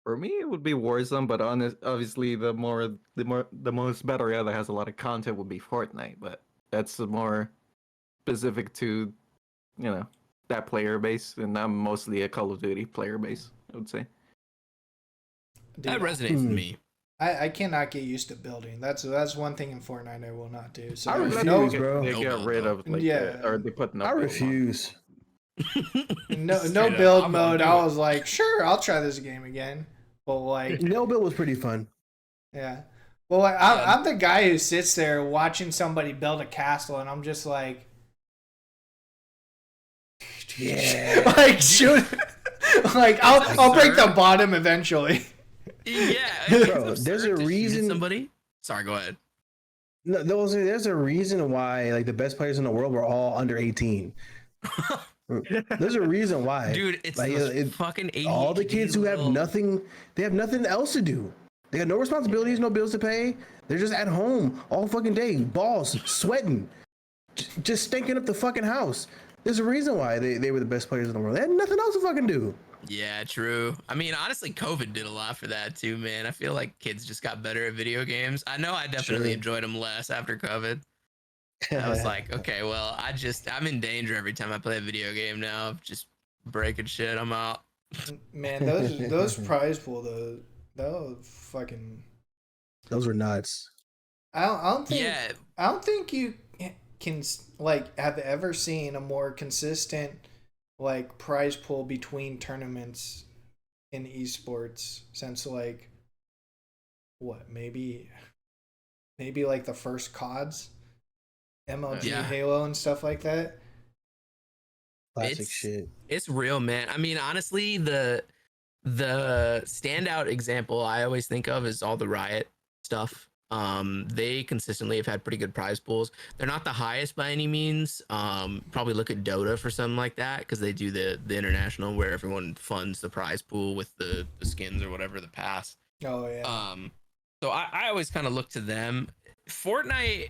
For me, it would be Warzone, but obviously the most battle royale that has a lot of content would be Fortnite. But that's more specific to, that player base, and I'm mostly a Call of Duty player base, I would say. Dude, That resonates with me. I cannot get used to building. That's one thing in Fortnite I will not do. So I refuse, bro. They No get build rid mode. of or they put no. I build refuse. no Straight up, build I'm gonna mode. do I it. was like, sure, I'll try this game again. But like, No build was pretty fun. yeah. Well, like, I'm the guy who sits there watching somebody build a castle, and I'm just like, Yeah. like shoot, like I'll break the bottom eventually. Yeah, Bro, it's there's absurd a to shoot at reason- Somebody. Sorry, go ahead. No, there's a reason why like the best players in the world were all under 18. There's a reason why, Dude, it's like, those fucking all the ADHD kids who have little- nothing, they have nothing else to do. They got no responsibilities, no bills to pay. They're just at home all fucking day, balls sweating, just stinking up the fucking house. There's a reason why they were the best players in the world. They had nothing else to fucking do. Yeah, true. I mean, honestly, COVID did a lot for that too, man. I feel like kids just got better at video games. I know I definitely Sure. enjoyed them less after COVID. I was like, okay, well, I'm in danger every time I play a video game now. Just breaking shit. I'm out. Man, those prize pool those fucking. Those were nuts. I don't think. Yeah. I don't think you can like have ever seen a more consistent like prize pool between tournaments in esports since like what maybe like the first CODs, MLG, Yeah. Halo, and stuff like that. Classic shit. It's real, man. I mean, honestly, the standout example I always think of is all the Riot stuff. They consistently have had pretty good prize pools. They're not the highest by any means. Probably look at Dota for something like that because they do the international where everyone funds the prize pool with the skins or whatever, the pass. Oh yeah. So I always kind of look to them. Fortnite,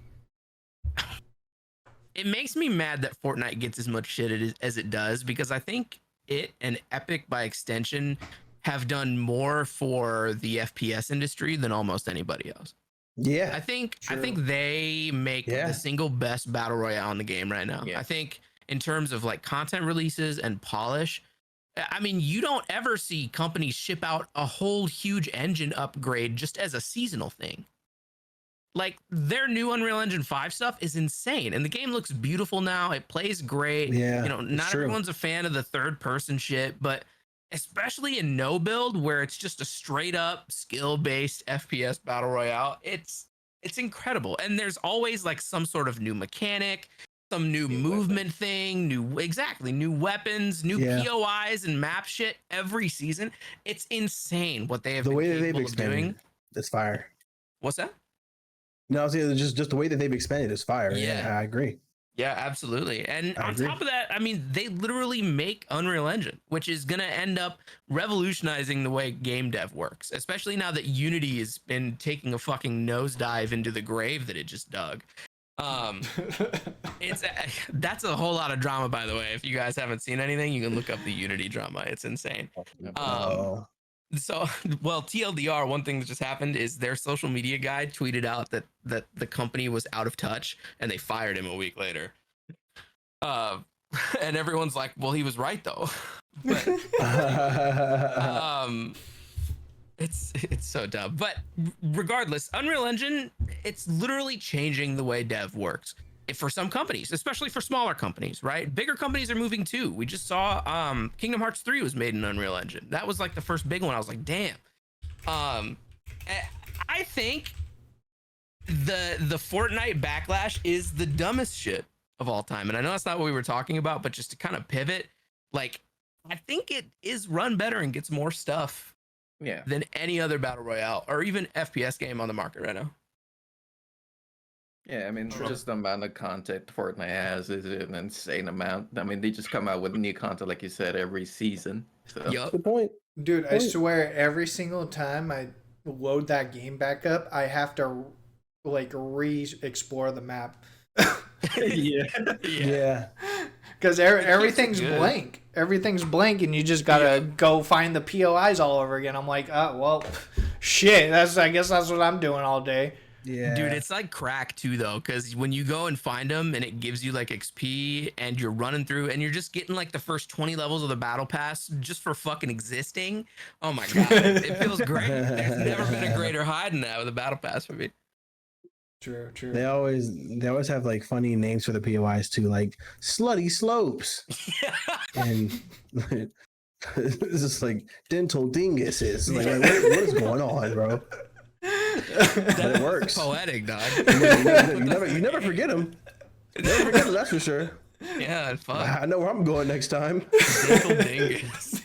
it makes me mad that Fortnite gets as much shit as it does because I think it and Epic by extension have done more for the FPS industry than almost anybody else. Yeah. I think True. they make Yeah. the single best battle royale in the game right now. Yeah. I think in terms of like content releases and polish, I mean, you don't ever see companies ship out a whole huge engine upgrade just as a seasonal thing. Like their new Unreal Engine 5 stuff is insane, and the game looks beautiful now. It plays great. Yeah, You know, it's not true. everyone's a fan of the third person shit, but especially in no build where it's just a straight up skill based FPS battle royale, it's incredible. And there's always like some sort of new mechanic, some new movement thing, new weapons, new Yeah. POIs and map shit every season. It's insane what they have The been way that they've capable of doing. expanded, that's fire. What's that? No, I was saying just the way that they've expanded is fire. Yeah. Yeah, I agree. Yeah, absolutely. And I on agree. top of that, I mean, they literally make Unreal Engine, which is going to end up revolutionizing the way game dev works, especially now that Unity has been taking a fucking nosedive into the grave that it just dug. That's a whole lot of drama, by the way. If you guys haven't seen anything, you can look up the Unity drama. It's insane. Oh, So, well, TLDR, one thing that just happened is their social media guy tweeted out that the company was out of touch and they fired him a week later. And everyone's like, well, he was right though. But it's so dumb. But regardless, Unreal Engine, it's literally changing the way dev works. For some companies, especially for smaller companies, right? Bigger companies are moving too. We just saw Kingdom Hearts 3 was made in Unreal Engine. That was like the first big one. I was like, damn. I think the Fortnite backlash is the dumbest shit of all time. And I know that's not what we were talking about, but just to kind of pivot, like, I think it is run better and gets more stuff than any other battle royale or even FPS game on the market right now. Yeah, I mean, just the amount of content Fortnite has is an insane amount. I mean, they just come out with new content, like you said, every season. So. Yup. Good point. Dude, I swear every single time I load that game back up, I have to like re-explore the map. Yeah. Because everything's blank. Everything's blank, and you just gotta go find the POIs all over again. I'm like, oh well, shit. I guess that's what I'm doing all day. Yeah. Dude, it's like crack too though, because when you go and find them and it gives you like XP and you're running through and you're just getting like the first 20 levels of the battle pass just for fucking existing. Oh my god, it feels great. There's never been a greater high than that with a battle pass for me. True. They always have like funny names for the POIs too, like Slutty Slopes. And it's just like dental dinguses. Like what is going on, bro? But it works. Poetic, dog. You never forget them. Never forget them, that's for sure. Yeah, it's fun. I know where I'm going next time. Dental dingus.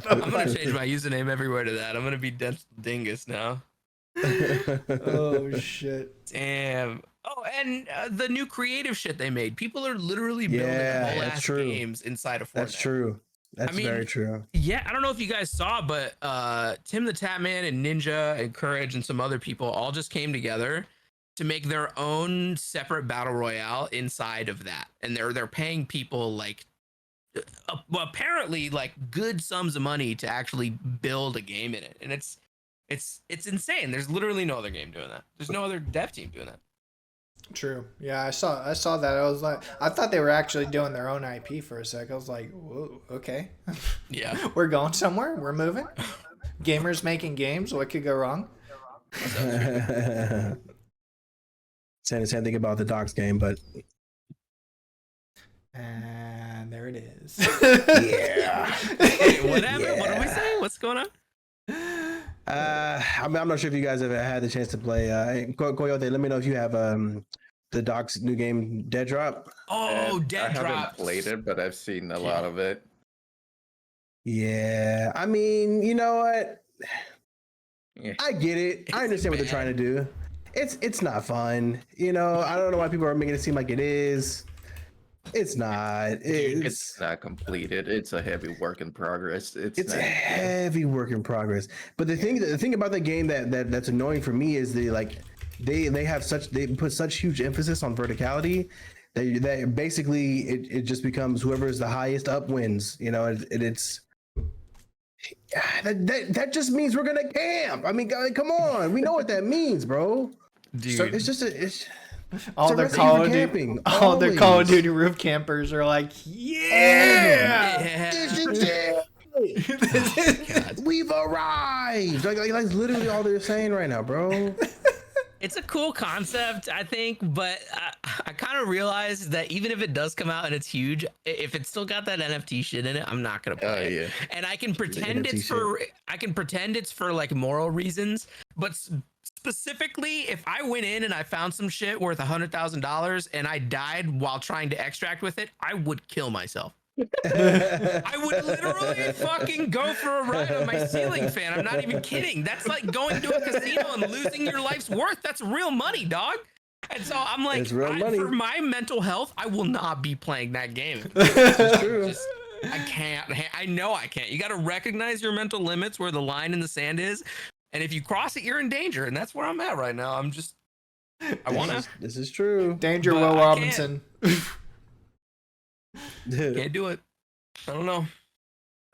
I'm gonna change my username everywhere to that. I'm gonna be Dental Dingus now. Oh shit! Damn. Oh, and the new creative shit they made. People are literally building whole ass games inside of Fortnite. That's true. That's very true. Yeah, I don't know if you guys saw, but Tim the Tatman and Ninja and Courage and some other people all just came together to make their own separate battle royale inside of that, and they're paying people like apparently like good sums of money to actually build a game in it, and it's insane. There's literally no other game doing that. There's no other dev team doing that. True. Yeah, I saw that. I was like, I thought they were actually doing their own IP for a sec. I was like, whoa, okay. Yeah. We're going somewhere. We're moving. Gamers making games. What could go wrong? Saying the same thing about the Docs game, but and there it is. Yeah. Wait, what happened? Yeah. What are we saying? What's going on? I'm not sure if you guys have had the chance to play. Coyote, let me know if you have the Doc's new game, Dead Drop. Oh, Dead Drop. I haven't played it, but I've seen a lot of it. Yeah, I mean, you know what? Yeah. I get it. I understand what they're trying to do. It's not fun. You know, I don't know why people are making it seem like it is. It's not. It's not completed. It's a heavy work in progress. It's a heavy work in progress. But the thing about the game that's annoying for me is they put such huge emphasis on verticality that basically it just becomes whoever is the highest up wins. You know, that just means we're gonna camp. I mean, come on, we know what that means, bro. Dude, so it's just all the Call of Duty roof campers are like, yeah. We've arrived. Like literally all they're saying right now, bro. It's a cool concept, I think, but I kind of realized that even if it does come out and it's huge, if it's still got that NFT shit in it, I'm not gonna play it. And I can pretend it's for like moral reasons, but specifically, if I went in and I found some shit worth $100,000 and I died while trying to extract with it, I would kill myself. I would literally fucking go for a ride on my ceiling fan. I'm not even kidding. That's like going to a casino and losing your life's worth. That's real money, dog. And so I'm like, for my mental health, I will not be playing that game. That's true. I can't. I know I can't. You got to recognize your mental limits, where the line in the sand is. And if you cross it, you're in danger. And that's where I'm at right now. This is true. Danger, Will Robinson. Can't do it. I don't know.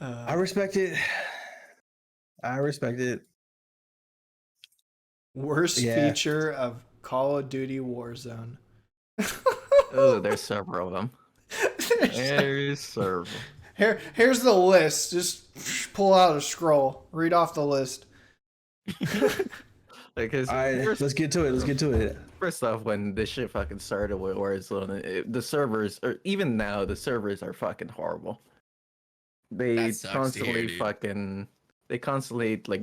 I respect it. I respect it. Worst Yeah. feature of Call of Duty Warzone. Oh, there's several of them. There's- There's several. Here's the list. Just pull out a scroll. Read off the list. Because All right, let's get to it. Let's get to it. first off, when this shit fucking started with Warzone, the servers, or even now, the servers are fucking horrible. They That sucks to constantly hear, dude. they constantly like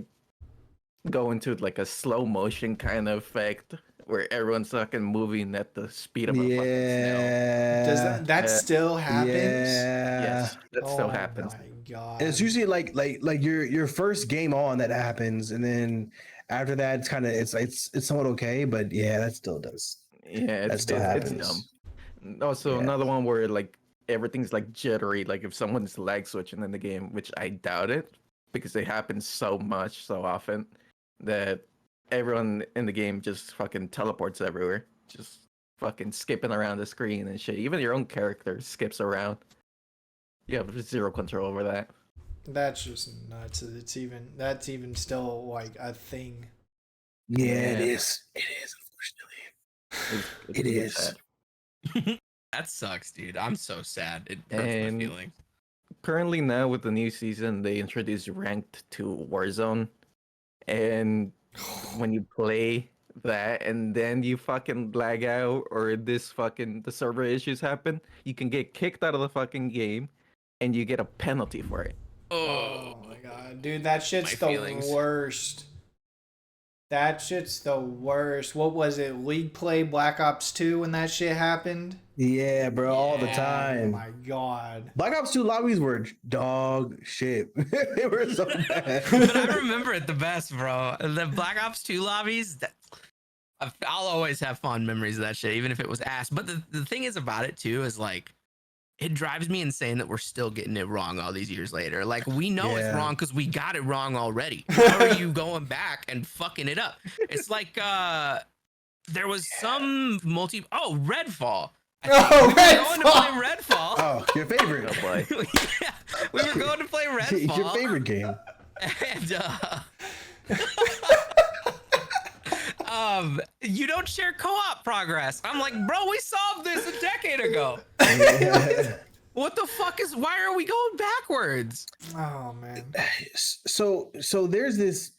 go into like a slow motion kind of effect where everyone's fucking moving at the speed of a fucking snail. Yeah. Does that Yeah. still happens? Yeah. Yes, that still Oh happens. my god. And it's usually like your first game on that happens, and then after that, it's kind of it's somewhat okay, but yeah, that still does. Yeah, That it's still it's happens. dumb. Also, Yeah. another one where like everything's like jittery, like if someone's lag switching in the game, which I doubt it, because they happen so much, so often, that everyone in the game just fucking teleports everywhere, just fucking skipping around the screen and shit. Even your own character skips around. You have zero control over that. That's just nuts. That's even still like a thing. Yeah, Yeah. it is. It is, unfortunately. It's It really is. sad. That sucks, dude. I'm so sad. It hurts And- my feelings. Currently now with the new season, they introduced ranked to Warzone, and when you play that and then you fucking lag out or the server issues happen, you can get kicked out of the fucking game and you get a penalty for it. Oh my god, dude, that shit's the My feelings. worst. That shit's the worst. What was it? League Play Black Ops 2 when that shit happened? Yeah, bro, all the Oh time. my god. Black Ops 2 lobbies were dog shit. They were so bad. But I remember it the best, bro. The Black Ops 2 lobbies, I'll always have fond memories of that shit, even if it was ass. But the thing is about it, too, is like, it drives me insane that we're still getting it wrong all these years later. Like, we know it's Yeah. wrong because we got it wrong already. How are you going back and fucking it up? It's like, there was some Redfall. Oh, We were going to Redfall! play Redfall. Oh, your favorite. Oh boy. Yeah, we were going to play Redfall. It's your favorite game. And you don't share co-op progress. I'm like, bro, we solved this a decade ago. Yeah. What the fuck why are we going backwards? Oh man. So there's this,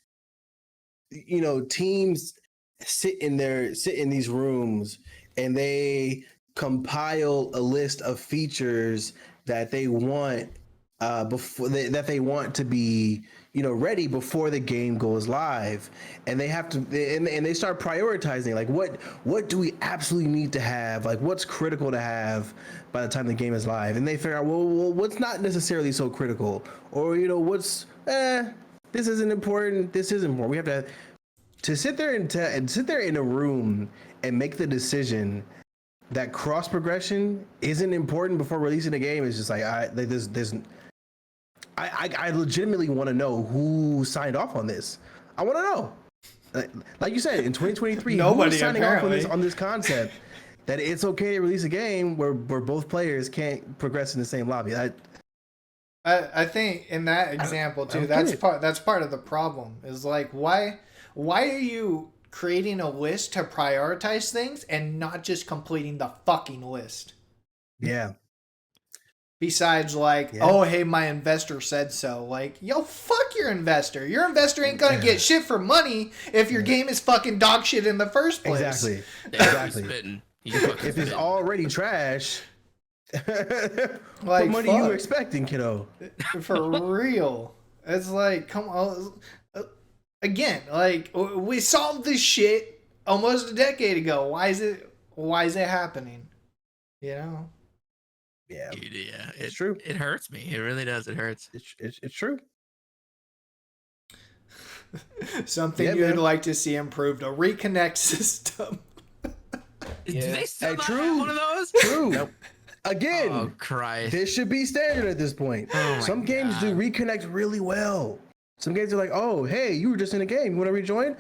teams sit in these rooms and they compile a list of features that they want that they want to be ready before the game goes live, and they have to and they start prioritizing like what do we absolutely need to have, like what's critical to have by the time the game is live, and they figure out well what's not necessarily so critical, or what's this isn't important, this is important. We have to sit there and sit there in a room and make the decision that cross progression isn't important before releasing the game. Is just like I legitimately want to know who signed off on this. I want to know. Like you said, in 2023, Nobody, who's signing apparently. off on this concept that it's okay to release a game where both players can't progress in the same lobby. I think in that example I too, don't get that's part of the problem. Is like why are you creating a list to prioritize things and not just completing the fucking list? Yeah. Besides, like, Yeah. oh, hey, my investor said so. Like, yo, fuck your investor. Your investor ain't gonna get shit for money if your game is fucking dog shit in the first place. Exactly. Yeah, Exactly. he's spitting. He's fucking If it's spitting. already trash, Like, what money you fuck. expecting, kiddo? For real. It's like, come on. Again, like, we solved this shit almost a decade ago. Why is it happening? Yeah, Dude, yeah, it's true. It hurts me. It really does. It hurts. It's true. Something Yeah, you'd man. like to see improved: a reconnect system. Do Yeah. they still Hey, not true. have one of those? True. Nope. Again, Oh Christ! this should be standard at this point. Oh my Some games do God. reconnect really well. Some games are like, oh, hey, you were just in a game. You want to rejoin?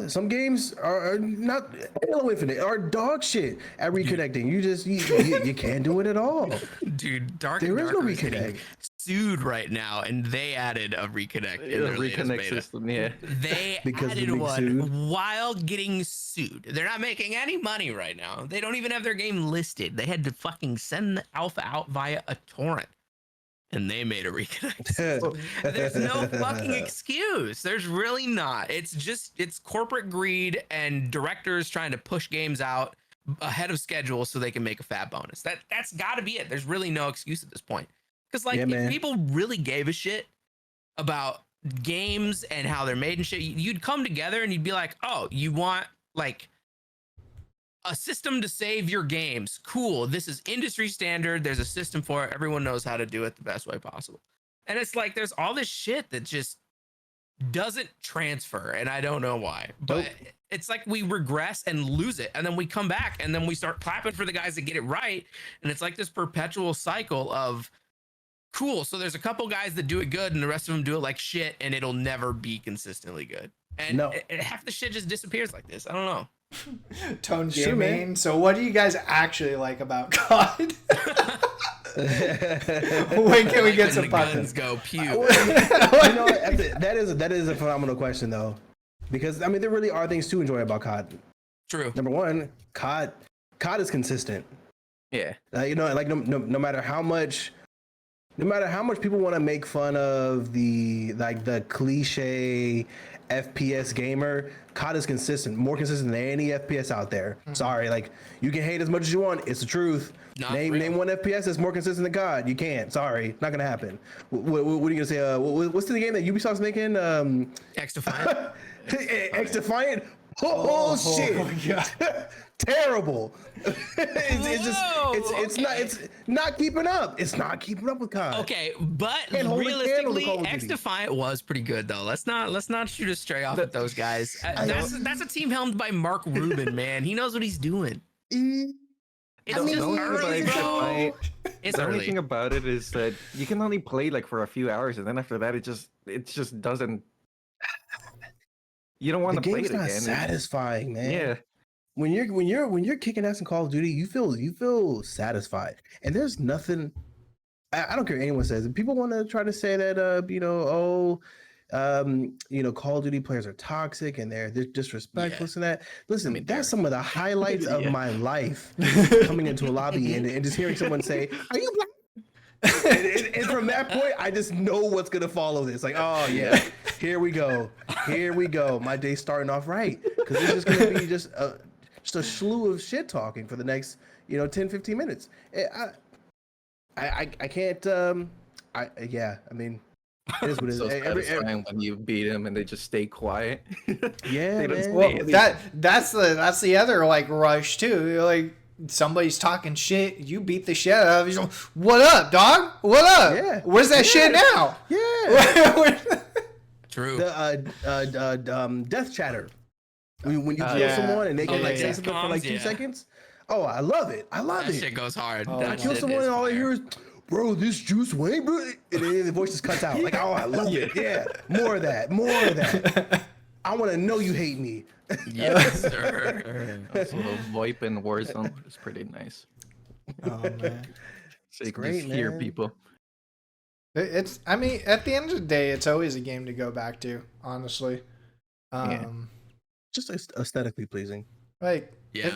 Some games are not. Halo Infinite are dog shit at reconnecting. You can't do it at all. Dude, Dark There and is no Darker is getting reconnect. sued right now, and they added a reconnect in their latest reconnect beta. system, yeah. They Because of added being one sued? while getting sued. They're not making any money right now. They don't even have their game listed. They had to fucking send the alpha out via a torrent. And they made a reconnect system. There's no fucking excuse. There's really not. It's corporate greed and directors trying to push games out ahead of schedule so they can make a fat bonus. That's got to be it. There's really no excuse at this point. Because like Yeah, if man. people really gave a shit about games and how they're made and shit, you'd come together and you'd be like, oh, you want like a system to save your games. Cool. This is industry standard. There's a system for it. Everyone knows how to do it the best way possible. And it's like there's all this shit that just doesn't transfer, and I don't know why. But it's like we regress and lose it, and then we come back, and then we start clapping for the guys that get it right, and it's like this perpetual cycle of cool. So there's a couple guys that do it good, and the rest of them do it like shit, and it'll never be consistently good. And No. half the shit just disappears like this. I don't know. Tone Sure, man. Gaming. So what do you guys actually like about COD? When can we get some the fucking guns go pew? You know what? That is a phenomenal question though, because I mean there really are things to enjoy about COD. True. Number one, COD is consistent. Yeah. You know, like no matter how much people want to make fun of the cliche FPS gamer, COD is consistent, more consistent than any FPS out there. Sorry, like you can hate as much as you want. It's the truth. Not Name one FPS that's more consistent than COD. You can't. Sorry, not gonna happen. What are you gonna say? What's the game that Ubisoft's making? X Defiant. X Defiant. Oh, shit! my God. Terrible. it's Okay. not keeping up. It's not keeping up with COD. Okay, but Can't hold a candle to realistically, Call of X Duty. Defiant was pretty good though. Let's not shoot us straight off at those guys. That's a team helmed by Mark Rubin, man. He knows what he's doing. It's mean, just the only early, thing bro. about It's The only early. thing about it is that you can only play like for a few hours, and then after that, it just doesn't. You don't want The to play game's it not again. satisfying, man. Yeah. When you're kicking ass in Call of Duty, you feel satisfied, and there's nothing. I don't care what anyone says. If people want to try to say that Call of Duty players are toxic and they're disrespectful and that. Listen, I mean, that's some of the highlights of Yeah. my life. Coming into a lobby and just hearing someone say, "Are you black?" and from that point, I just know what's gonna follow this. Like, oh yeah, here we go. My day's starting off right because it's just gonna be just a slew of shit talking for the next 10, 15 minutes. I can't. I mean, it is what it is. So satisfying when you beat them and they just stay quiet. Yeah, They don't man. say Well, anything. that's the other like rush too. You're like somebody's talking shit, you beat the shit out of. You go, what up, dog? What up? Yeah. Where's that shit now? Yeah. True. The death chatter. When you kill Yeah. someone and they can Oh, like yeah. say something for like 2 Yeah. seconds. Oh, I love it. I love That it. shit goes hard. Oh, That I kill shit someone is and all I fire. hear is, "Bro, this Juice Wayne, bro," and then the voice just cuts out. Like, oh, I love it. Yeah, more of that. I want to know you hate me. Yes, sir. Also, VoIP in Warzone is pretty nice. Oh man. So you can great, just hear man. people. I mean, at the end of the day, it's always a game to go back to, honestly. Yeah. Just aesthetically pleasing. Like, Yeah.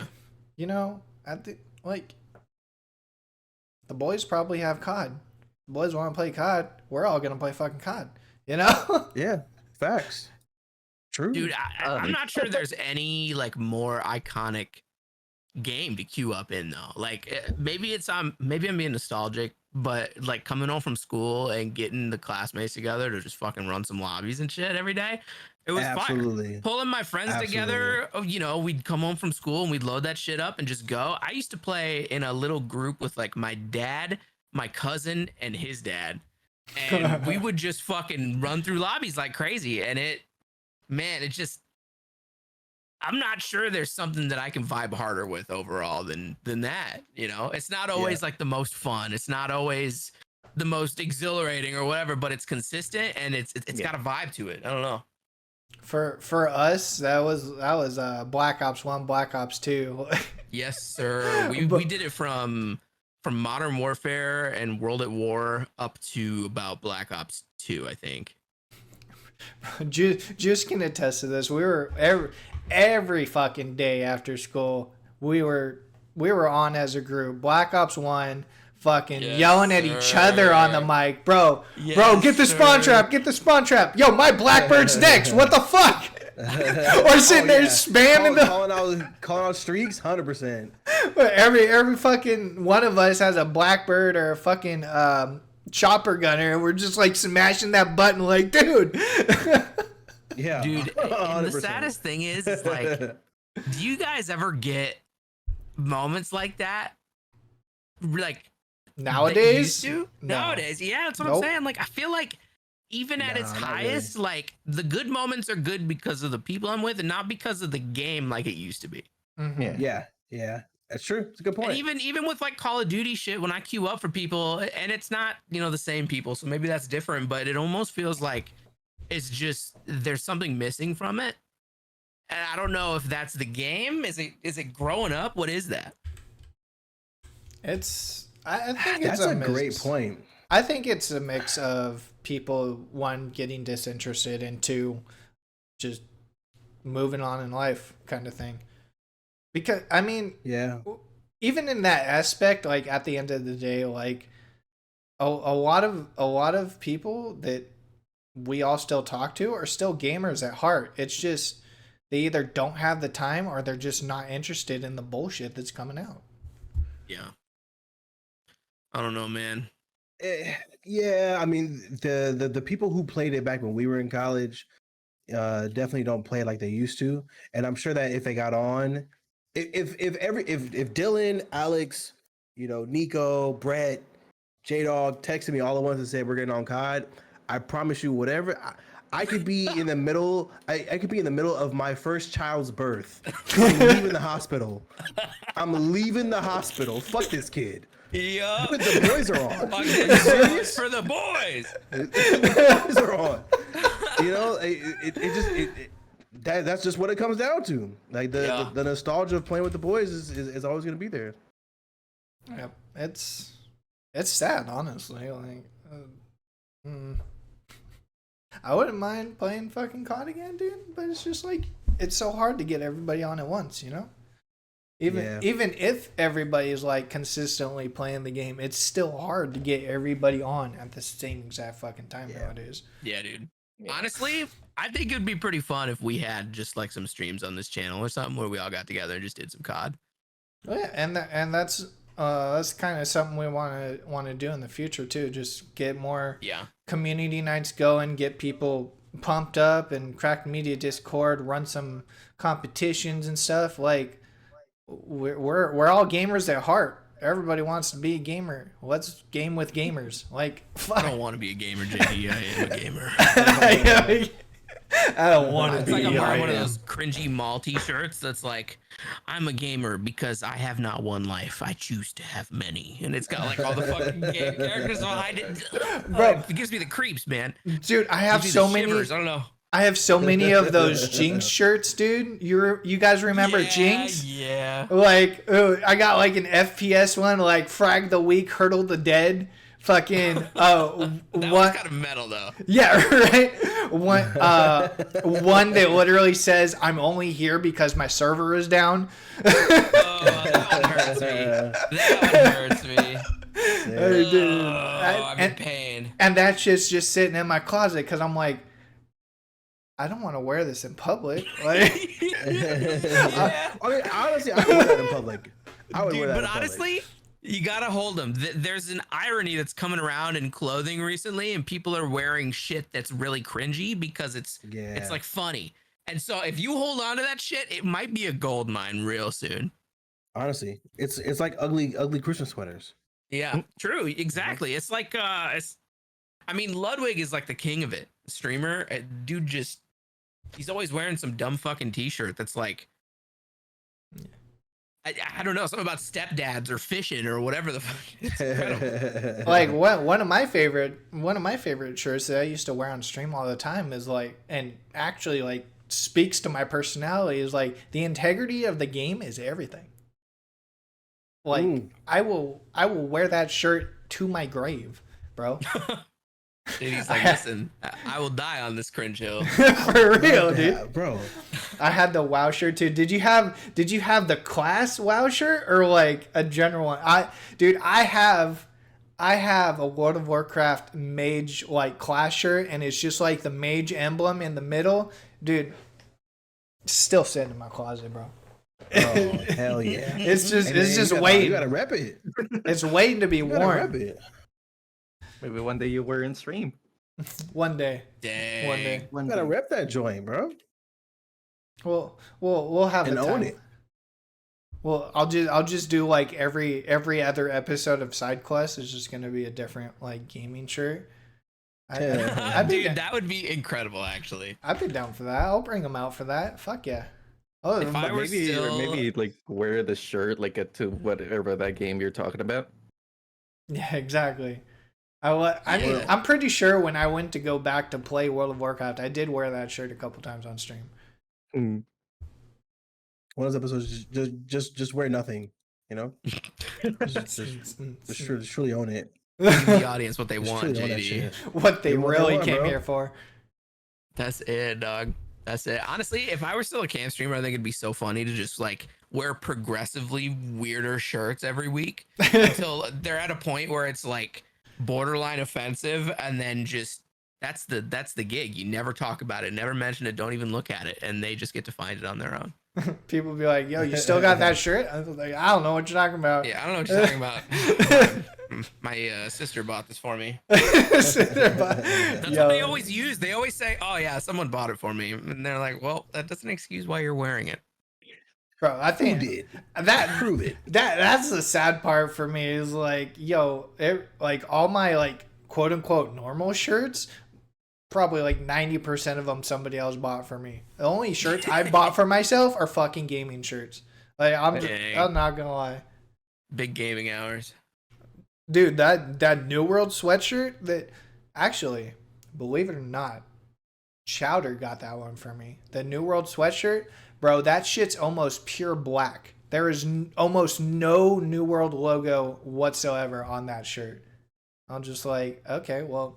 the boys probably have COD. The boys want to play COD. We're all gonna play fucking COD. You know? Yeah, facts. True. Dude, I'm not sure there's any like more iconic game to queue up in though. Like maybe I'm being nostalgic, but like coming home from school and getting the classmates together to just fucking run some lobbies and shit every day. It was fire. Absolutely. Pulling my friends together, we'd come home from school and we'd load that shit up and just go. I used to play in a little group with like my dad, my cousin, and his dad. And we would just fucking run through lobbies like crazy. And I'm not sure there's something that I can vibe harder with overall than that. It's not always like the most fun. It's not always the most exhilarating or whatever, but it's consistent and it's got a vibe to it. I don't know. For us, that was Black Ops 1, Black Ops 2. Yes, sir. We did it from from Modern Warfare and World at War up to about Black Ops 2, I think. Juice can attest to this. We were every fucking day after school. We were on as a group. Black Ops 1, fucking yelling at each other on the mic, bro. Bro, get the spawn trap. Get the spawn trap. Yo, my Blackbird's next. What the fuck? Or sitting there spamming calling out streaks, 100%. Every fucking one of us has a Blackbird or a fucking chopper gunner, and we're just like smashing that button, like, dude. Yeah, dude. And the saddest thing is like, do you guys ever get moments like that? Like nowadays? No. Nowadays, yeah, that's what I'm saying. Like, I feel like even at its highest, really. Like the good moments are good because of the people I'm with, and not because of the game like it used to be. Mm-hmm. Yeah. That's true. It's a good point. And even with like Call of Duty shit, when I queue up for people, and it's not, the same people, so maybe that's different, but it almost feels like it's just there's something missing from it. And I don't know if that's the game. Is it growing up? What is that? I think it's a great point. I think it's a mix of people, one, getting disinterested, and two, just moving on in life kind of thing. Because, I mean, even in that aspect, like, at the end of the day, like, a lot of people that we all still talk to are still gamers at heart. It's just they either don't have the time or they're just not interested in the bullshit that's coming out. Yeah. I don't know, man. Yeah, I mean, the people who played it back when we were in college definitely don't play it like they used to. And I'm sure that if they got on, if Dylan, Alex, Nico, Brett, J-Dog texted me all at once and said we're getting on COD, I promise you, whatever, I could be in the middle. I could be in the middle of my first child's birth. I'm leaving the hospital. Fuck this kid. Yeah. But the boys are on. For the boys. The boys are on. That's just what it comes down to. Like the nostalgia of playing with the boys is always going to be there. Yeah, it's sad, honestly. Like, I wouldn't mind playing fucking COD again, dude. But it's just like it's so hard to get everybody on at once, Even if everybody is like consistently playing the game, it's still hard to get everybody on at the same exact fucking time nowadays. Yeah, dude. Yeah. Honestly, I think it would be pretty fun if we had just like some streams on this channel or something where we all got together and just did some COD. Oh, yeah, and that's kind of something we want to do in the future too. Just get more community nights going, get people pumped up, and crack media Discord, run some competitions and stuff. Like, we're all gamers at heart. Everybody wants to be a gamer. Let's game with gamers. Like, fuck. I don't want to be a gamer, JD. I am a gamer. I don't want to It's be. like I'm wearing one of those cringy mall t-shirts that's like, I'm a gamer because I have not one life. I choose to have many. And it's got like all the fucking game characters behind it. Bro, it gives me the creeps, man. Dude, I have so many. Shivers. I don't know. I have so many of those Jinx shirts, dude. You guys remember Jinx? Yeah. Like, I got like an FPS one, like Frag the Weak, Hurdle the Dead. Fucking that was kind of metal though. Yeah, right. One that literally says I'm only here because my server is down. That one hurts me. Dude. I'm in pain. And that shit's just sitting in my closet because I'm like, I don't want to wear this in public. Like, I mean, honestly, I would wear that in public. Honestly, you gotta hold them. There's an irony that's coming around in clothing recently, and people are wearing shit that's really cringy because it's like funny. And so if you hold on to that shit, it might be a gold mine real soon. Honestly, it's like ugly Christmas sweaters. Yeah, true, exactly. It's like Ludwig is like the king of it. Streamer, dude, he's always wearing some dumb fucking t-shirt that's like, I don't know, something about stepdads or fishing or whatever the fuck. It's incredible. Like one of my favorite shirts that I used to wear on stream all the time is like, and actually like speaks to my personality, is like, the integrity of the game is everything. Like I will wear that shirt to my grave, bro. And he's like, listen, I will die on this cringe hill. For real, dude. bro. I had the WoW shirt too. Did you have the class WoW shirt or like a general one? I have a World of Warcraft mage like class shirt, and it's just like the mage emblem in the middle, dude. Still sitting in my closet, bro. Oh hell yeah! It's just waiting. You gotta rep it. It's waiting to be worn. Rep it. Maybe one day you wear in stream. One day. Dang. One day. You gotta rep that joint, bro. We'll have And the own time. it. Well, I'll just do like every other episode of Side Quest is just gonna be a different like gaming shirt. Dude, that would be incredible, actually. I've been down for that. I'll bring them out for that. Fuck yeah. Oh, If I were Maybe like wear the shirt like to whatever that game you're talking about. yeah, exactly. I mean, I'm pretty sure when I went to go back to play World of Warcraft, I did wear that shirt a couple times on stream. One of those episodes, just wear nothing. You know, just truly own it. Give the audience what they Just want, truly own that JD. shit. What they Give 'em what they really want, came bro. here for. That's it, dog. That's it. Honestly, if I were still a cam streamer, I think it'd be so funny to just like wear progressively weirder shirts every week until they're at a point where it's like borderline offensive, and then just that's the gig. You never talk about it, never mention it, don't even look at it, and they just get to find it on their own. People be like, "Yo, you still got that shirt?" I was like, "I don't know what you're talking about." Yeah, I don't know what you're talking about. My sister bought this for me. That's what they always use. They always say, "Oh yeah, someone bought it for me," and they're like, "Well, that doesn't excuse why you're wearing it." Bro, I think Who did? that Prove it. that's the sad part for me is like, yo, like all my like quote unquote normal shirts, probably like 90% of them somebody else bought for me. The only shirts I bought for myself are fucking gaming shirts. Like I'm not gonna lie, Big gaming hours. dude. That New World sweatshirt that actually, believe it or not, Chowder got that one for me. The New World sweatshirt, bro. That shit's almost pure black. There is almost no New World logo whatsoever on that shirt. I'm just like, okay, well,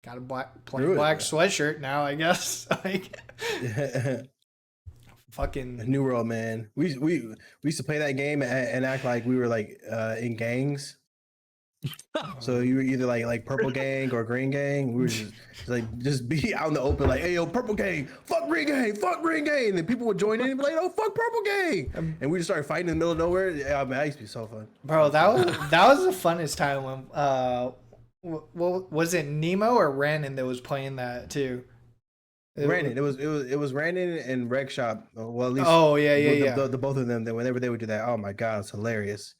got a plain black sweatshirt now, I guess. Like, fucking New World, man. We used to play that game and act like we were like in gangs. So you were either like purple gang or green gang. We were just be out in the open like, hey yo, purple gang, fuck green gang, fuck green gang. And then people would join in and be like, oh fuck purple gang. And we just started fighting in the middle of nowhere. Yeah, man, that used to be so fun. bro. That was the funnest time when was it Nemo or Rannon that was playing that too? Rannon, it was Rannon and Reg Shop. Well, at least the both of them. That whenever they would do that, oh my god, it's hilarious.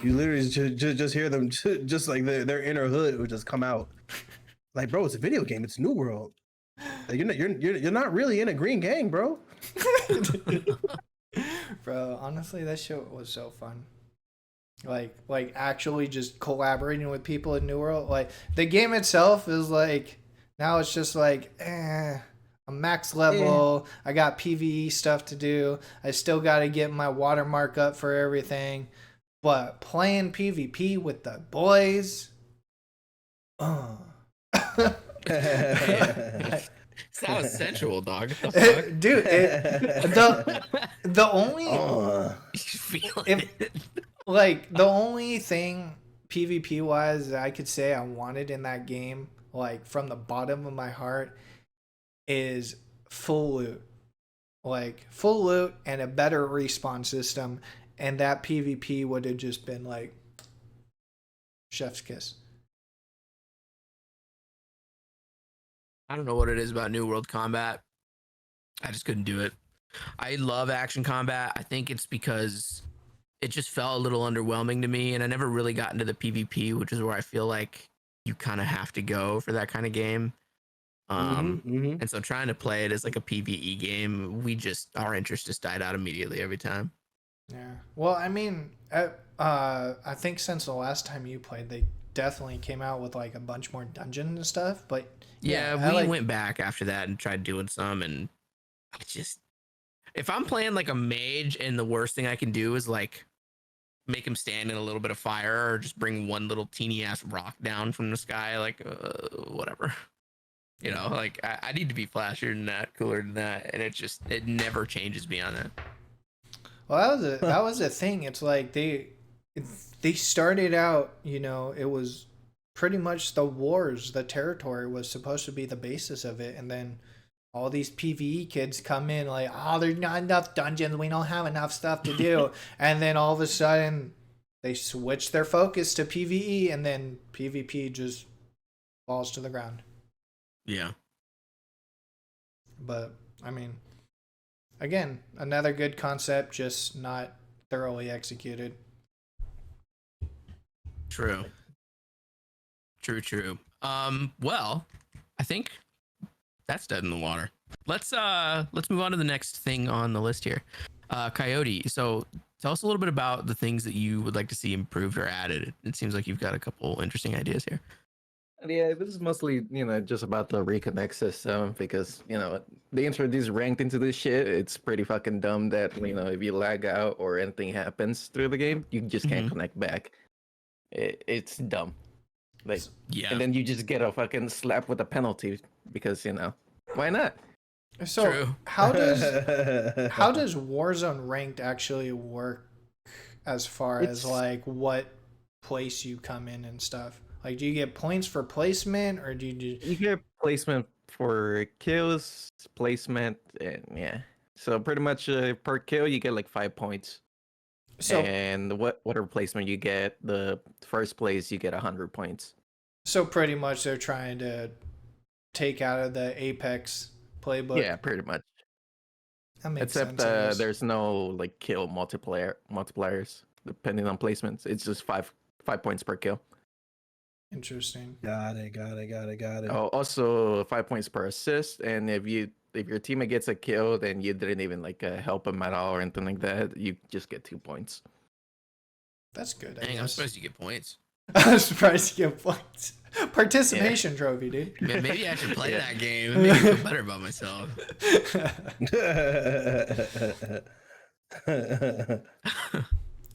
You literally just hear them just like their inner hood would just come out. Like, bro, it's a video game. It's New World. Like, you're not really in a green gang, bro. Bro, honestly, that shit was so fun. Like actually just collaborating with people in New World. Like the game itself is like now it's just like I'm max level. I got PvE stuff to do. I still got to get my watermark up for everything. But playing PvP with the boys, Sounds sensual, dog. dude. The only the only thing PvP wise that I could say I wanted in that game, like from the bottom of my heart, is full loot, like full loot and a better respawn system. And that PvP would have just been like chef's kiss. I don't know what it is about New World Combat. I just couldn't do it. I love action combat. I think it's because it just felt a little underwhelming to me, and I never really got into the PvP, which is where I feel like you kind of have to go for that kind of game. And so trying to play it as like a PvE game, our interest just died out immediately every time. Yeah. Well, I mean, I think since the last time you played, they definitely came out with like a bunch more dungeons and stuff. But yeah, we went back after that and tried doing some, and if I'm playing like a mage and the worst thing I can do is like make him stand in a little bit of fire, or just bring one little teeny ass rock down from the sky, like whatever. You know, like I need to be flashier than that, cooler than that, and it never changes beyond that. Well, that was a thing. It's like they started out, it was pretty much the wars, the territory was supposed to be the basis of it, and then all these PvE kids come in like, oh, there's not enough dungeons, we don't have enough stuff to do, and then all of a sudden they switch their focus to PvE, and then PvP just falls to the ground. Yeah. But I mean, again, another good concept, just not thoroughly executed. True. Well, I think that's dead in the water. Let's move on to the next thing on the list here. Coyote, so tell us a little bit about the things that you would like to see improved or added. It seems like you've got a couple interesting ideas here. Yeah, this is mostly, just about the reconnect system because, they introduced ranked into this shit. It's pretty fucking dumb that, if you lag out or anything happens through the game, you just can't connect back. It's dumb. Like, yeah. And then you just get a fucking slap with a penalty because, why not? So True. how does Warzone ranked actually work as far as like what place you come in and stuff? Like, do you get points for placement, or do you get placement for kills, placement, and yeah. So pretty much per kill you get like 5 points. So, and whatever placement you get, the first place you get 100 points. So pretty much they're trying to take out of the Apex playbook. Yeah, pretty much. That makes sense. Except there's no like kill multipliers depending on placements. It's just five points per kill. Interesting. Got it. Oh, also 5 points per assist, and if your teammate gets a kill, then you didn't even like help him at all or anything like that, you just get 2 points. That's good. Dang, I'm surprised you get points. I'm surprised you get points. Participation trophy, dude. Man, maybe I should play that game. It made me feel better about myself.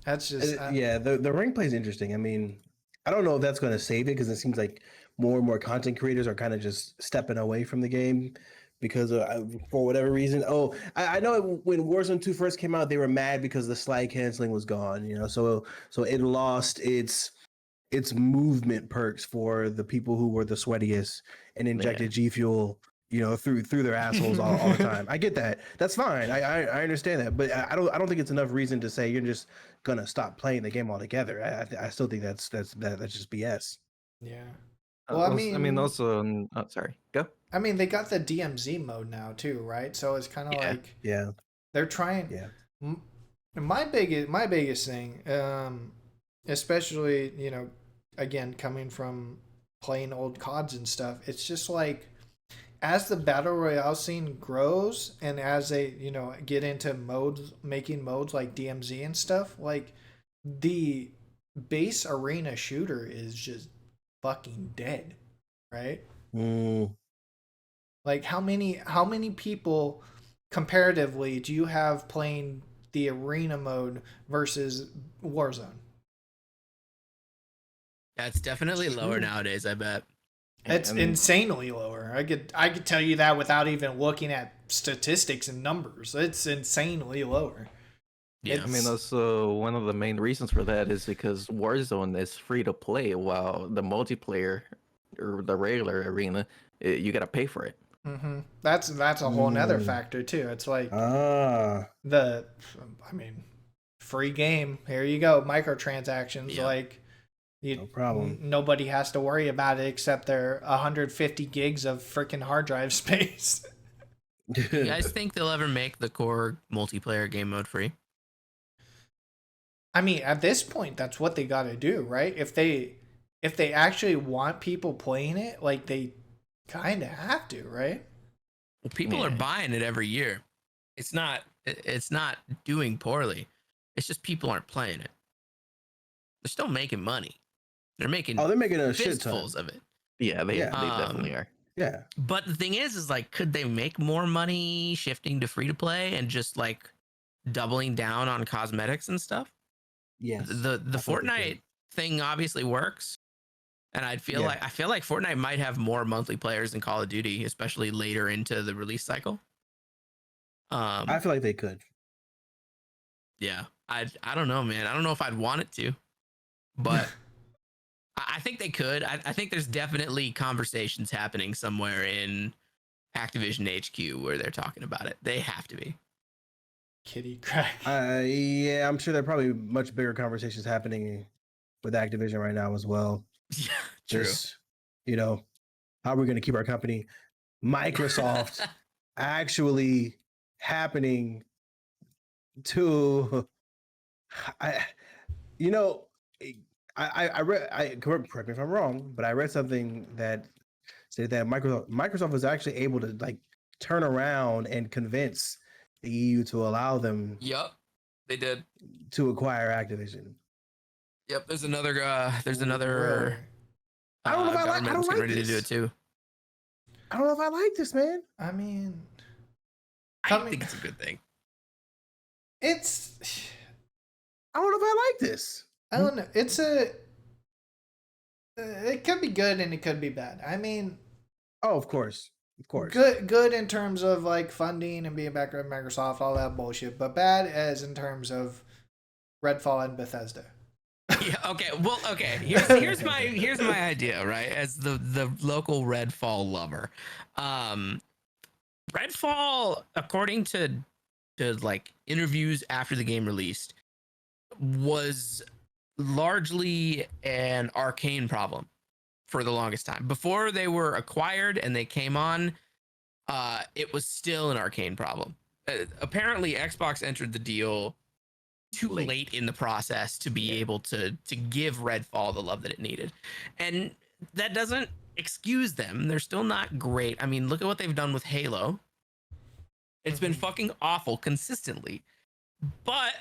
That's just yeah. The rank play is interesting. I mean, I don't know if that's going to save it because it seems like more and more content creators are kind of just stepping away from the game because for whatever reason. Oh, I know when Warzone 2 first came out, they were mad because the slide canceling was gone. So it lost its movement perks for the people who were the sweatiest and injected G Fuel, through their assholes all the time. I get that. That's fine. I understand that, but I don't think it's enough reason to say you're just gonna stop playing the game altogether. I still think that's just BS. Yeah. Well, I mean, also, sorry, go. I mean, they got the DMZ mode now too, right? So it's kind of like they're trying. Yeah. My biggest thing, especially again coming from playing old CODs and stuff, it's just like as the battle royale scene grows and as they get into making modes like DMZ and stuff, like the base arena shooter is just fucking dead, right? Like how many people comparatively do you have playing the arena mode versus Warzone? That's definitely lower nowadays, I bet. It's insanely lower. I could tell you that without even looking at statistics and numbers. It's insanely lower. Yeah. I mean, also one of the main reasons for that is because Warzone is free to play, while the multiplayer or the regular arena, you gotta pay for it. Mm-hmm. That's a whole nother factor too. It's like free game. Here you go, microtransactions. Like. No problem. Nobody has to worry about it except their 150 gigs of freaking hard drive space. You guys think they'll ever make the core multiplayer game mode free? I mean, at this point, that's what they got to do, right? If they actually want people playing it, like they kind of have to, right? Well, people are buying it every year. It's not doing poorly. It's just people aren't playing it. They're still making money. They're making a shit ton of it. Yeah, they definitely are. Yeah. But the thing is like, could they make more money shifting to free to play and just like doubling down on cosmetics and stuff? Yes, The I thought they Fortnite could. thing obviously works, and Yeah, I feel like Fortnite might have more monthly players than Call of Duty, especially later into the release cycle. I Um, feel like they could. yeah, I don't know, man. I don't know if I'd want it to, but I think they could. I think there's definitely conversations happening somewhere in Activision HQ where they're talking about it. They have to be. Kitty crack. Yeah, I'm sure there are probably much bigger conversations happening with Activision right now as well. Yeah, true. Just, you know, how are we going to keep our company? Microsoft actually happening to, I, you know, I read, correct me if I'm wrong, but I read something that said that Microsoft was actually able to like turn around and convince the EU to allow them Yep, they did. to acquire Activision. Yep, there's another Where? I don't know if I government don't that's getting like ready to do it this. too. I don't know if I like this, man. I mean, I coming. think it's a good thing. It's. I don't know if I like this. I don't know. It's a. It could be good and it could be bad. I mean, Oh, of course, of course. good in terms of like funding and being back with Microsoft, all that bullshit, but bad as in terms of Redfall and Bethesda. Yeah. Okay. Well. Okay. Here's my idea. Right. As the local Redfall lover, um, Redfall, according to like interviews after the game released, was largely an Arcane problem for the longest time. Before they were acquired and they came on, it was still an Arcane problem. Apparently, Xbox entered the deal too late in the process to be able to give Redfall the love that it needed, and that doesn't excuse them. They're still not great. I mean, look at what they've done with Halo. It's been fucking awful consistently. But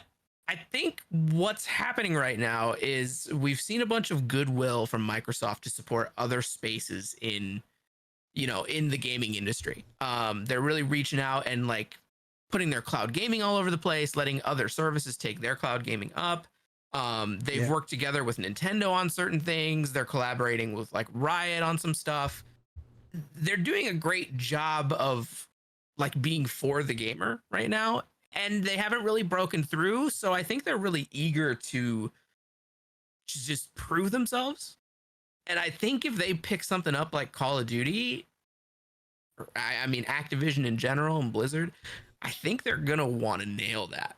I think what's happening right now is we've seen a bunch of goodwill from Microsoft to support other spaces in, you know, in the gaming industry. They're really reaching out and like putting their cloud gaming all over the place, letting other services take their cloud gaming up. They've worked together with Nintendo on certain things. They're collaborating with like Riot on some stuff. They're doing a great job of like being for the gamer right now, and they haven't really broken through. So I think they're really eager to just prove themselves. And I think if they pick something up like Call of Duty, I mean Activision in general and Blizzard, I think they're gonna want to nail that.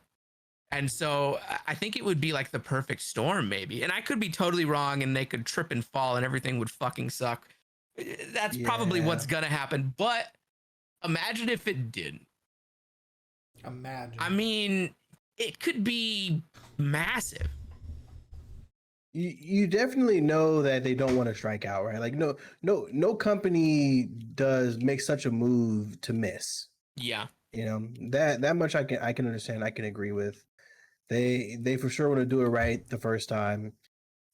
And so I think it would be like the perfect storm, maybe. And I could be totally wrong, and they could trip and fall, and everything would fucking suck. That's probably what's gonna happen. But imagine if it didn't. Imagine. I mean, it could be massive. You definitely know that they don't want to strike out, right? Like no company does make such a move to miss. Yeah. You know, that much I can understand, I can agree with. They for sure want to do it right the first time.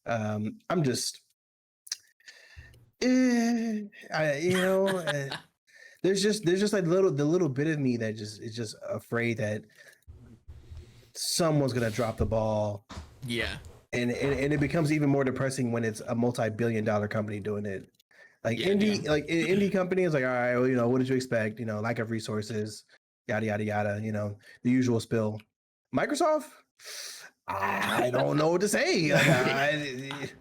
I'm just there's just like the little bit of me that just is just afraid that someone's gonna drop the ball. Yeah. And it becomes even more depressing when it's a multi-billion-dollar company doing it. Like indie company is like, all right, well, you know, what did you expect? You know, lack of resources, yada yada yada. You know, the usual spill. Microsoft, I don't know what to say. Like,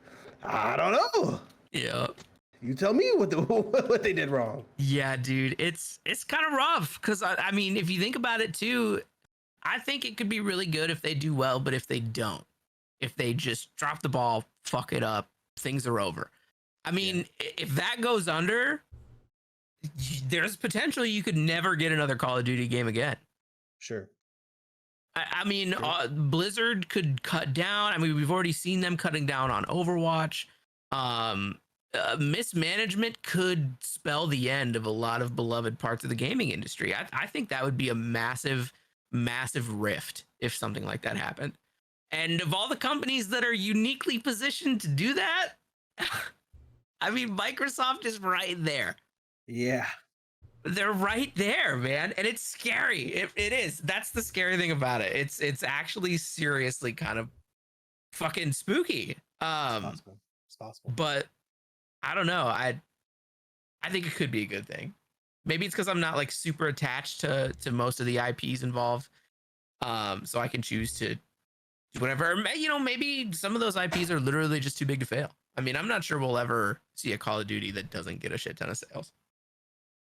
I don't know. Yeah. You tell me what they did wrong. Yeah, dude. It's kind of rough because I mean, if you think about it too, I think it could be really good if they do well, but if they don't, if they just drop the ball, fuck it up, things are over. I mean, if that goes under, there's potential you could never get another Call of Duty game again. Sure. I mean, Blizzard could cut down. I mean, we've already seen them cutting down on Overwatch. Mismanagement could spell the end of a lot of beloved parts of the gaming industry. I think that would be a massive, massive rift if something like that happened. And of all the companies that are uniquely positioned to do that, I mean, Microsoft is right there. Yeah. They're right there, man. And it's scary. It is. That's the scary thing about it. It's actually seriously kind of fucking spooky. It's possible. But I don't know. I think it could be a good thing. Maybe it's because I'm not like super attached to most of the IPs involved. So I can choose to do whatever. You know, maybe some of those IPs are literally just too big to fail. I mean, I'm not sure we'll ever see a Call of Duty that doesn't get a shit ton of sales.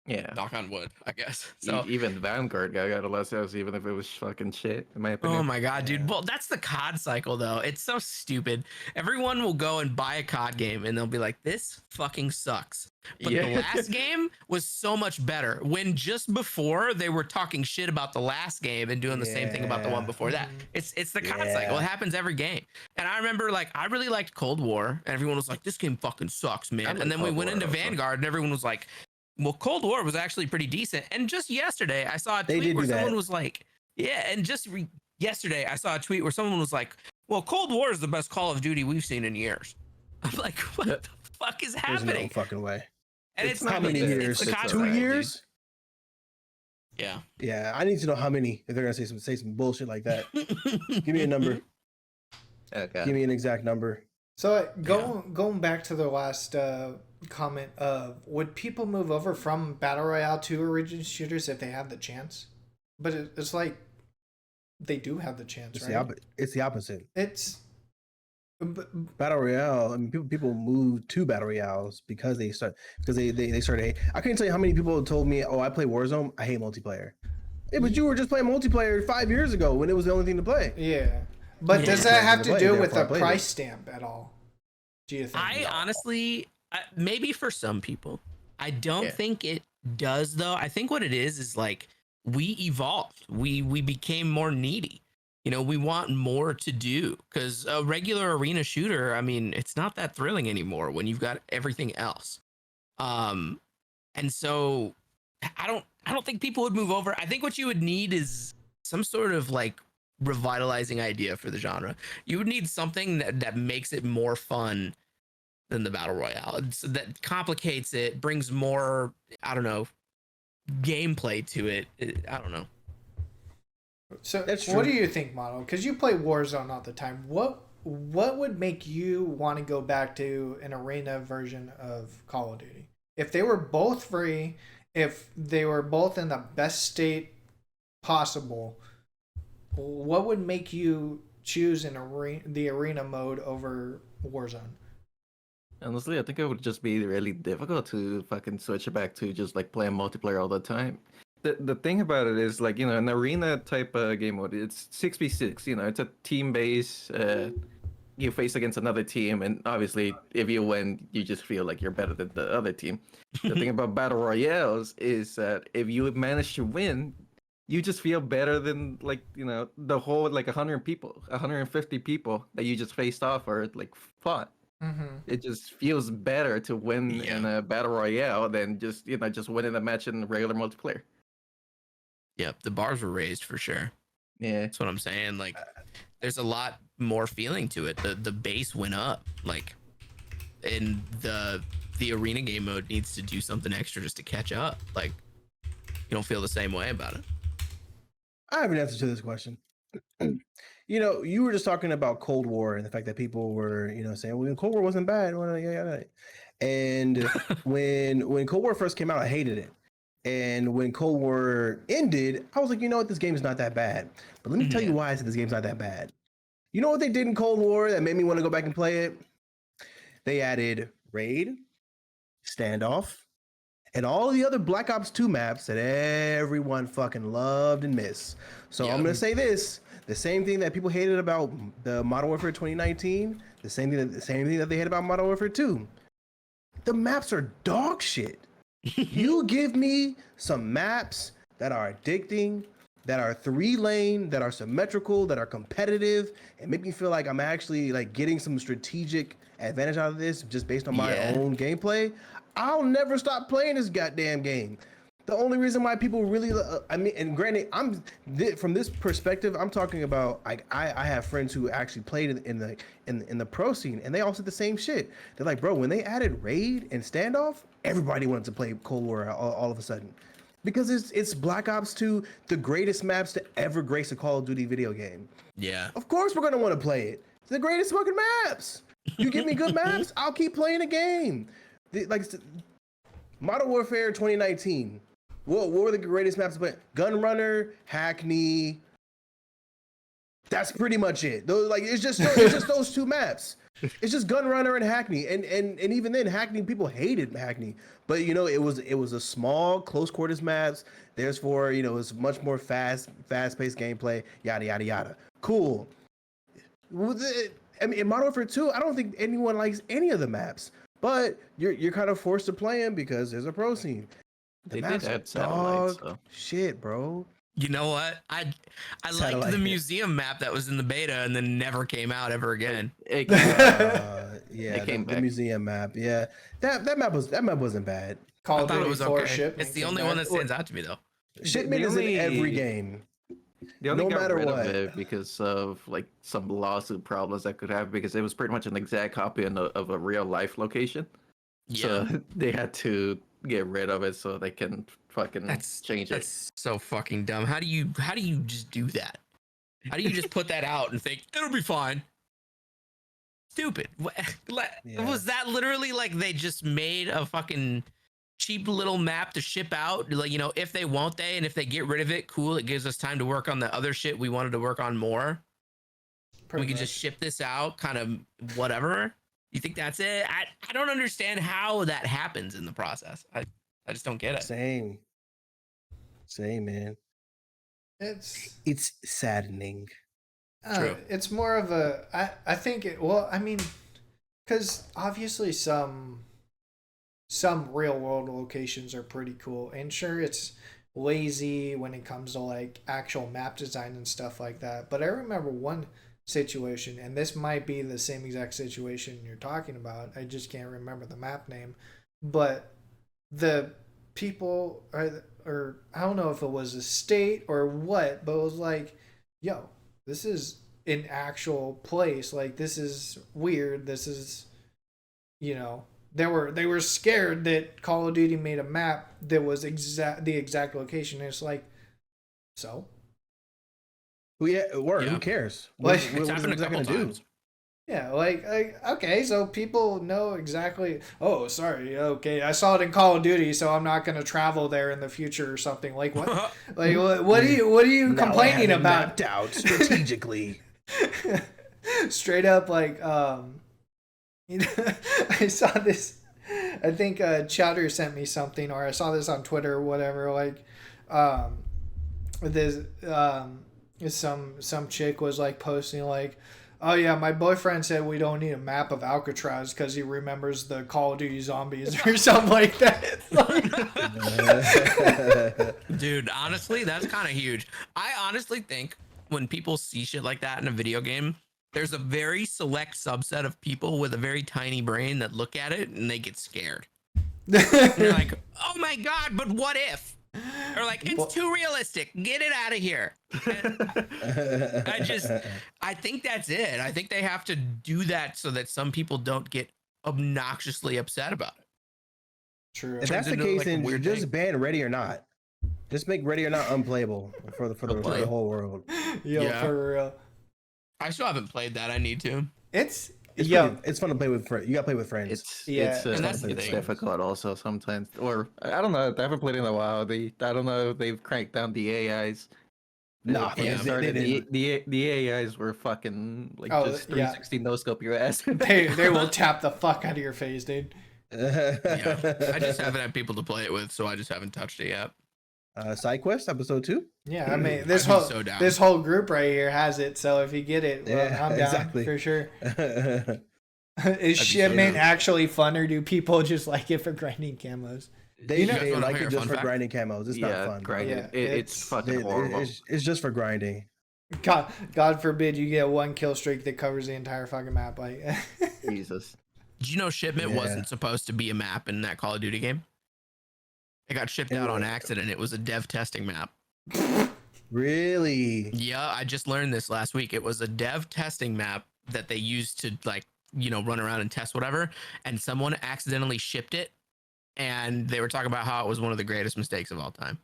Yeah. Knock on wood, I guess. So Even Vanguard got a lot of sales, even if it was fucking shit, in my opinion. oh my god, dude. Well, that's the COD cycle though. It's so stupid. Everyone will go and buy a COD game and they'll be like, this fucking sucks. But the last game was so much better. When just before they were talking shit about the last game and doing the same thing about the one before that. It's the COD cycle. It happens every game. And I remember like I really liked Cold War and everyone was like, this game fucking sucks, man. And then we went into Vanguard and everyone was like, well, Cold War was actually pretty decent. And just yesterday, I saw a tweet where someone was like, yeah, and just yesterday, I saw a tweet where someone was like, well, Cold War is the best Call of Duty we've seen in years. I'm like, what the fuck is happening? There's no fucking way. And it's how many years? It's 2 years? Dude. Yeah. Yeah, I need to know how many if they're gonna say some bullshit like that. Give me a number. Okay. Give me an exact number. So going back to the last comment of would people move over from Battle Royale to original shooters if they have the chance? But it's like they do have the chance, It's right? it's the opposite. It's Battle Royale. I mean, people move to Battle Royales because they started. I couldn't tell you how many people told me, "Oh, I play Warzone. I hate multiplayer." Yeah, but you were just playing multiplayer 5 years ago when it was the only thing to play. Yeah. But does that have to do with the price stamp at all? Do you think? I honestly, maybe for some people, I don't think it does though. I think what it is like we evolved. We became more needy. You know, we want more to do because a regular arena shooter, I mean, it's not that thrilling anymore when you've got everything else. And so I don't think people would move over. I think what you would need is some sort of like revitalizing idea for the genre. You would need something that makes it more fun than the Battle Royale. That complicates it, brings more, I don't know, gameplay to it. I don't know. So what do you think, Model? Because you play Warzone all the time. What would make you want to go back to an arena version of Call of Duty? If they were both free, if they were both in the best state possible, what would make you choose the arena mode over Warzone? Honestly, I think it would just be really difficult to fucking switch it back to just like playing multiplayer all the time. The thing about it is like, you know, an arena type game mode, it's 6v6, you know, it's a team base. You face against another team, and obviously if you win, you just feel like you're better than the other team. The thing about battle royales is that if you manage to win, you just feel better than like, you know, the whole like 100 people, 150 people that you just faced off or like fought. Mm-hmm. It just feels better to win in a battle royale than just, you know, just winning a match in regular multiplayer. Yep, the bars were raised for sure. Yeah, that's what I'm saying. Like, there's a lot more feeling to it. The base went up. Like, and the arena game mode needs to do something extra just to catch up. Like, you don't feel the same way about it. I have an answer to this question. You know, you were just talking about Cold War and the fact that people were, you know, saying, well, Cold War wasn't bad. And when Cold War first came out, I hated it. And when Cold War ended, I was like, you know what, this game is not that bad. But let me tell you why I said this game's not that bad. You know what they did in Cold War that made me want to go back and play it? They added Raid, Standoff, and all the other Black Ops 2 maps that everyone fucking loved and missed. So I'm going to say this. The same thing that people hated about the Modern Warfare 2019, the same thing that they hated about Modern Warfare 2. The maps are dog shit. You give me some maps that are addicting, that are 3-lane, that are symmetrical, that are competitive, and make me feel like I'm actually like getting some strategic advantage out of this just based on my own gameplay. I'll never stop playing this goddamn game. The only reason why people really, I mean, and granted, from this perspective, I'm talking about like I have friends who actually played in the pro scene, and they all said the same shit. They're like, bro, when they added Raid and Standoff, everybody wanted to play Cold War all of a sudden, because it's Black Ops 2, the greatest maps to ever grace a Call of Duty video game. Yeah. Of course we're gonna want to play it. The greatest fucking maps. You give me good maps, I'll keep playing the game. Like Modern Warfare 2019. What were the greatest maps to play? Gunrunner, Hackney. That's pretty much it. Those it's just those two maps. It's just Gunrunner and Hackney, and even then, Hackney people hated Hackney. But it was a small, close quarters maps. Therefore, it's much more fast paced gameplay. Yada yada yada. Cool. I mean, in Modern Warfare 2, I don't think anyone likes any of the maps, but you're kind of forced to play them because there's a pro scene. They did add satellites, so. Shit, bro. You know what? I liked Satellite the hit. museum map that was in the beta and then never came out ever again. It Yeah, came the back. museum map. Yeah, that map wasn't bad. Call I of thought it Duty was 4 okay. shipment It's the came only back. one that stands out to me though. Shipment is in every game. They only No got matter rid what. of it because of like some lawsuit problems that could happen because it was pretty much an exact copy of a real life location. Yeah, So they had to get rid of it so they can fucking change it. that's so fucking dumb. How do you just do that? How do you just put that out and think it'll be fine? Stupid. Yeah. Was that literally like they just made a fucking cheap little map to ship out? Like, if they won't they, and if they get rid of it, cool. It gives us time to work on the other shit we wanted to work on more. Pretty We can much. just ship this out, kind of whatever. You think that's it? I don't understand how that happens in the process. I just don't get it. Same, man. It's saddening. True. It's more of a. I think it. Well, I mean, because obviously some real world locations are pretty cool, and sure, it's lazy when it comes to like actual map design and stuff like that. But I remember one situation, and this might be the same exact situation you're talking about. I just can't remember the map name, but the people or I don't know if it was a state or what, but it was like, yo, this is an actual place. Like, this is weird. This is, they were scared that Call of Duty made a map that was the exact location. And it's like, so Well, yeah, word. Yeah. Who cares? Like, It's happened a that couple gonna do? times. yeah, like okay, so people know exactly. Oh, sorry. Okay, I saw it in Call of Duty, so I'm not gonna travel there in the future or something. Like what? Like what are you Now I complaining have it about? mapped out strategically. Straight up, like I saw this. I think Chowder sent me something, or I saw this on Twitter or whatever. Like, this some chick was like posting like, oh yeah, my boyfriend said we don't need a map of Alcatraz because he remembers the Call of Duty zombies or something like that. Dude, honestly, that's kind of huge. I honestly think when people see shit like that in a video game, there's a very select subset of people with a very tiny brain that look at it and they get scared. And they're like, oh my God, but what if? Or like, it's too realistic. Get it out of here. I think that's it. I think they have to do that so that some people don't get obnoxiously upset about it. True. If that's the into, case, like, a then weird just thing. ban Ready or Not. Just make Ready or Not unplayable for the whole world. Yo, Yeah. for real. I still haven't played that. I need to. It's It's yo. it's fun to play with friends. You gotta play with friends. It's and that's the thing. difficult also sometimes. Or I don't know. I haven't played in a while. I don't know if they've cranked down the AIs. Nah, When yeah, it they started, didn't. the AIs were fucking like Oh, just yeah. 360 no scope your ass. They will tap the fuck out of your face, dude. Yeah, I just haven't had people to play it with, so I just haven't touched it yet. Side quest episode 2. Yeah, I mean I'd be so down. this whole group right here has it. So if you get it, well, Yeah, I'm down exactly. for sure. Is be so shipment down. actually fun, or do people just like it for grinding camos? They, You guys they wanna like hear it a just fun for fact? grinding camos. It's not fun. grinding. Yeah, It's it's- fucking horrible. It's just for grinding. God forbid you get one kill streak that covers the entire fucking map. Like, Jesus. Did you know shipment Yeah. wasn't supposed to be a map in that Call of Duty game? It got shipped out on accident. It was a dev testing map. Really? Yeah, I just learned this last week. It was a dev testing map that they used to run around and test whatever, and someone accidentally shipped it, and they were talking about how it was one of the greatest mistakes of all time.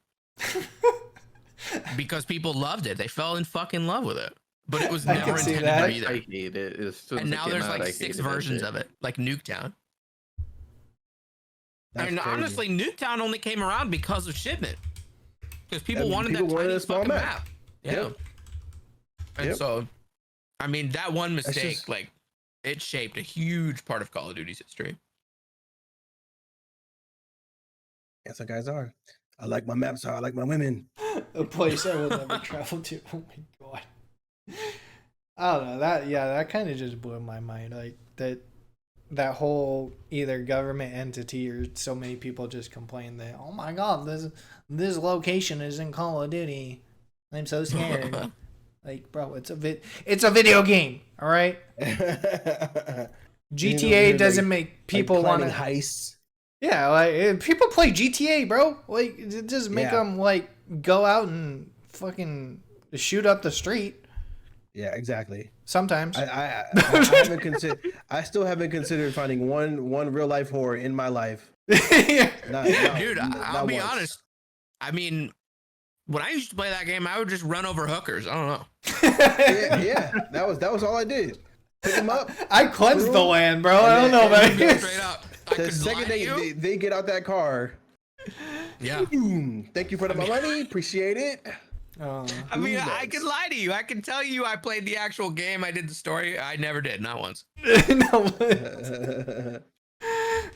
Because people loved it. They fell in fucking love with it. but it was I never can see intended to that. be there. I hate it. As soon And as it now came there's out, like I 6 hated that versions shit. of it, like Nuketown. That's I mean, crazy. honestly, Nuketown only came around because of shipment. Because people wanted people that wanted tiny a small fucking map. map. Yeah. Yep. And Yep. so, I mean, that one That's mistake, just- like, it shaped a huge part of Call of Duty's history. That's how guys are. I like my maps. I like my women. A place I will never travel to. Oh my god. I don't know. That kind of just blew my mind. Like that whole either government entity or so many people just complain that, oh my god, this location is in Call of Duty. I'm so scared. Like, bro, it's a video game, all right? GTA doesn't make people want to heists. Yeah, like people play GTA, bro. Like, it just make them like go out and fucking shoot up the street. Yeah, exactly. Sometimes. I haven't considered. I still haven't considered finding one real life horror in my life. Dude, I'll be once. honest. I mean, when I used to play that game, I would just run over hookers. I don't know. Yeah, that was all I did. Pick them up. I cleansed the land, bro. I don't know about Go you. straight up. I The could second lie to you. they get out that car. Yeah. Thank you for the money. Appreciate it. Oh. I mean, Who I knows? could lie to you. I can tell you I played the actual game. I did the story. I never did, not once. No.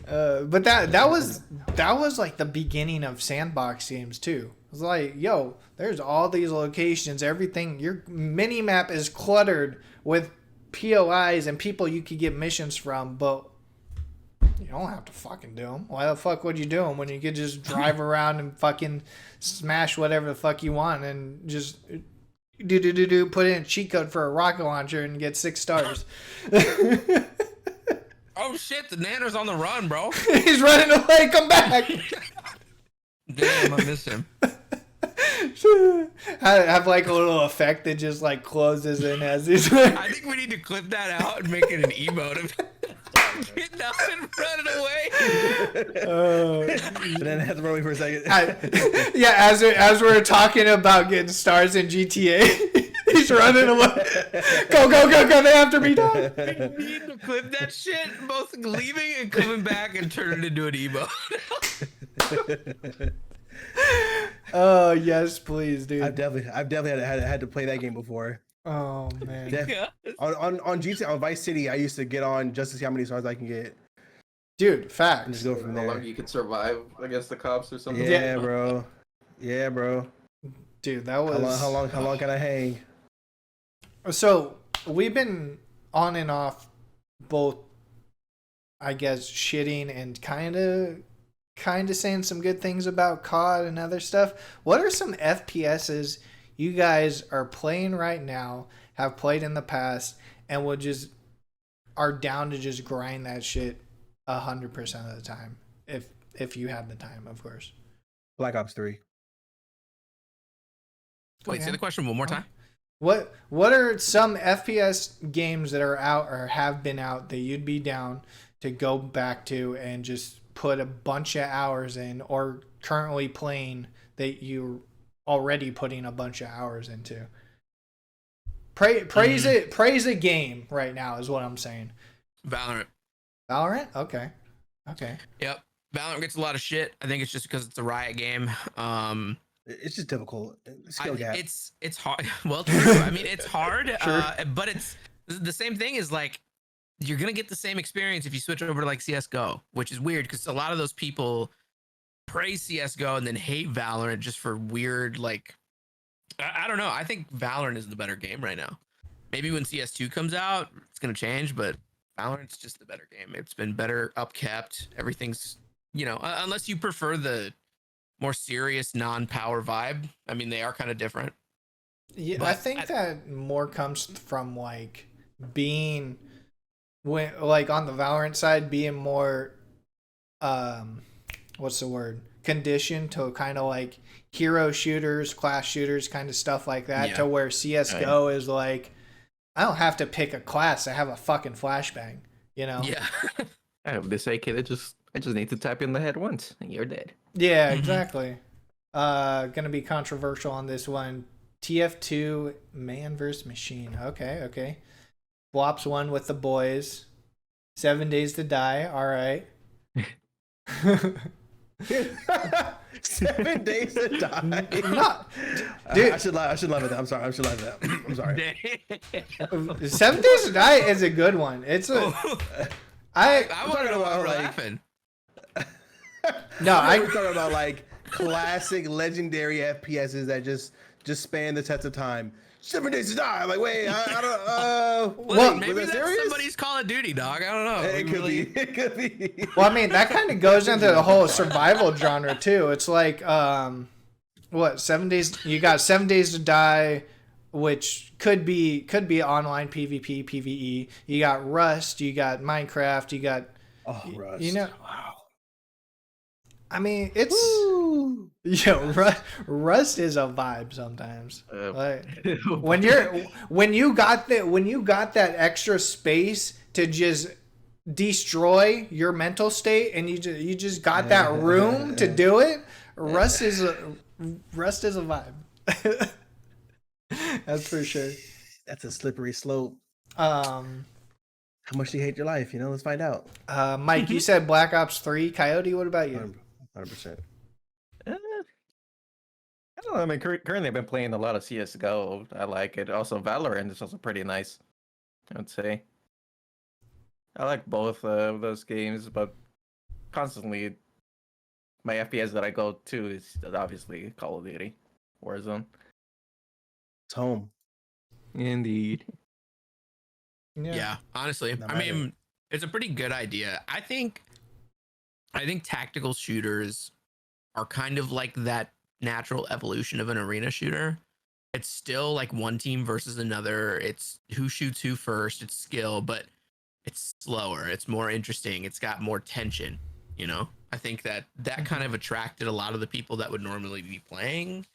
But that was like the beginning of sandbox games too. It was like, yo, there's all these locations, everything. Your mini map is cluttered with POIs and people you could get missions from, but you don't have to fucking do them. Why the fuck would you do them when you could just drive around and fucking smash whatever the fuck you want and just put in a cheat code for a rocket launcher and get 6 stars. Oh shit, the Nanner's on the run, bro. He's running away. Come back. Damn, I miss him. Have like a little effect that just like closes in as he's. I think we need to clip that out and make it an emote of getting up and running away. And then I had to run away for a second. Yeah, as we're talking about getting stars in GTA, he's running away. Go! They have to be done. We need to clip that shit, both leaving and coming back and turn it into an emote. Oh yes, please, dude. I've definitely had to play that game before. Oh man. Yeah. On GTA, on Vice City, I used to get on just to see how many stars I can get Dude, and facts. just go from How long there. you could survive against the cops or something. Yeah, bro. Yeah, bro. Dude, that was How long can I hang? So we've been on and off both, I guess, shitting and kind of saying some good things about COD and other stuff. What are some FPSs you guys are playing right now, have played in the past, and would just are down to just grind that shit 100% of the time, if you had the time, of course. Black Ops 3. Wait, say the question one more time. What are some FPS games that are out or have been out that you'd be down to go back to and just put a bunch of hours in, or currently playing that you're already putting a bunch of hours into? Praise a game right now is what I'm saying. Valorant. Okay. Yep. Valorant gets a lot of shit. I think it's just because it's a Riot game. It's just difficult. Skill gap. It's hard. Well, true. I mean, it's hard, Sure. But it's the same thing. Is like you're gonna get the same experience if you switch over to like CS:GO, which is weird because a lot of those people praise CS:GO and then hate Valorant just for weird like I don't know. I think Valorant is the better game right now. Maybe when CS2 comes out, it's gonna change, but Valorant's just the better game. It's been better upkept. Everything's unless you prefer the more serious non-power vibe. I mean, they are kind of different. Yeah, But I think that more comes from like being like on the Valorant side, being more what's the word? Conditioned to kind of like hero shooters, class shooters, kind of stuff like that. Yeah. To where CS:GO is like, I don't have to pick a class. I have a fucking flashbang. Yeah. I have this AK that I just need to tap you in the head once and you're dead. Yeah, Mhm. exactly. Gonna be controversial on this one. TF2 Man vs. Machine. Okay. Flops 1 with the boys. 7 Days to Die. All right. 7 Days to Die. No, Dude, dude. I should laugh at that. I'm sorry. I should laugh at that. I'm sorry. 7 Days to Die is a good one. It's a. I I'm want to talking know why about we're like. laughing. No, We're talking about like classic, legendary FPSs that just span the test of time. 7 Days to Die. I'm like, wait, I don't. Well, wait, maybe was that's that serious? somebody's Call of Duty, dog. I don't know. It could be. It could be. Well, I mean, that kind of goes into the whole survival genre too. It's like, what 7 days? You got 7 Days to Die, which could be online PvP, PvE. You got Rust. You got Minecraft. You got, Rust. you know. Wow. I mean, it's Woo. Rust is a vibe sometimes. Like, when you got that extra space to just destroy your mental state, and you just got that room to do it. Rust is a vibe. That's for sure. That's a slippery slope. How much do you hate your life? Let's find out. Mike, you said Black Ops 3. Coyote, what about you? 100%. I don't know. I mean, currently I've been playing a lot of CS:GO. I like it. Also, Valorant is also pretty nice, I would say. I like both of those games, but constantly my FPS that I go to is obviously Call of Duty, Warzone. It's home. Indeed. Yeah, honestly, No I mean, it's a pretty good idea. I think tactical shooters are kind of like that natural evolution of an arena shooter. It's still like one team versus another. It's who shoots who first. It's skill, but it's slower. It's more interesting. It's got more tension. I think that kind of attracted a lot of the people that would normally be playing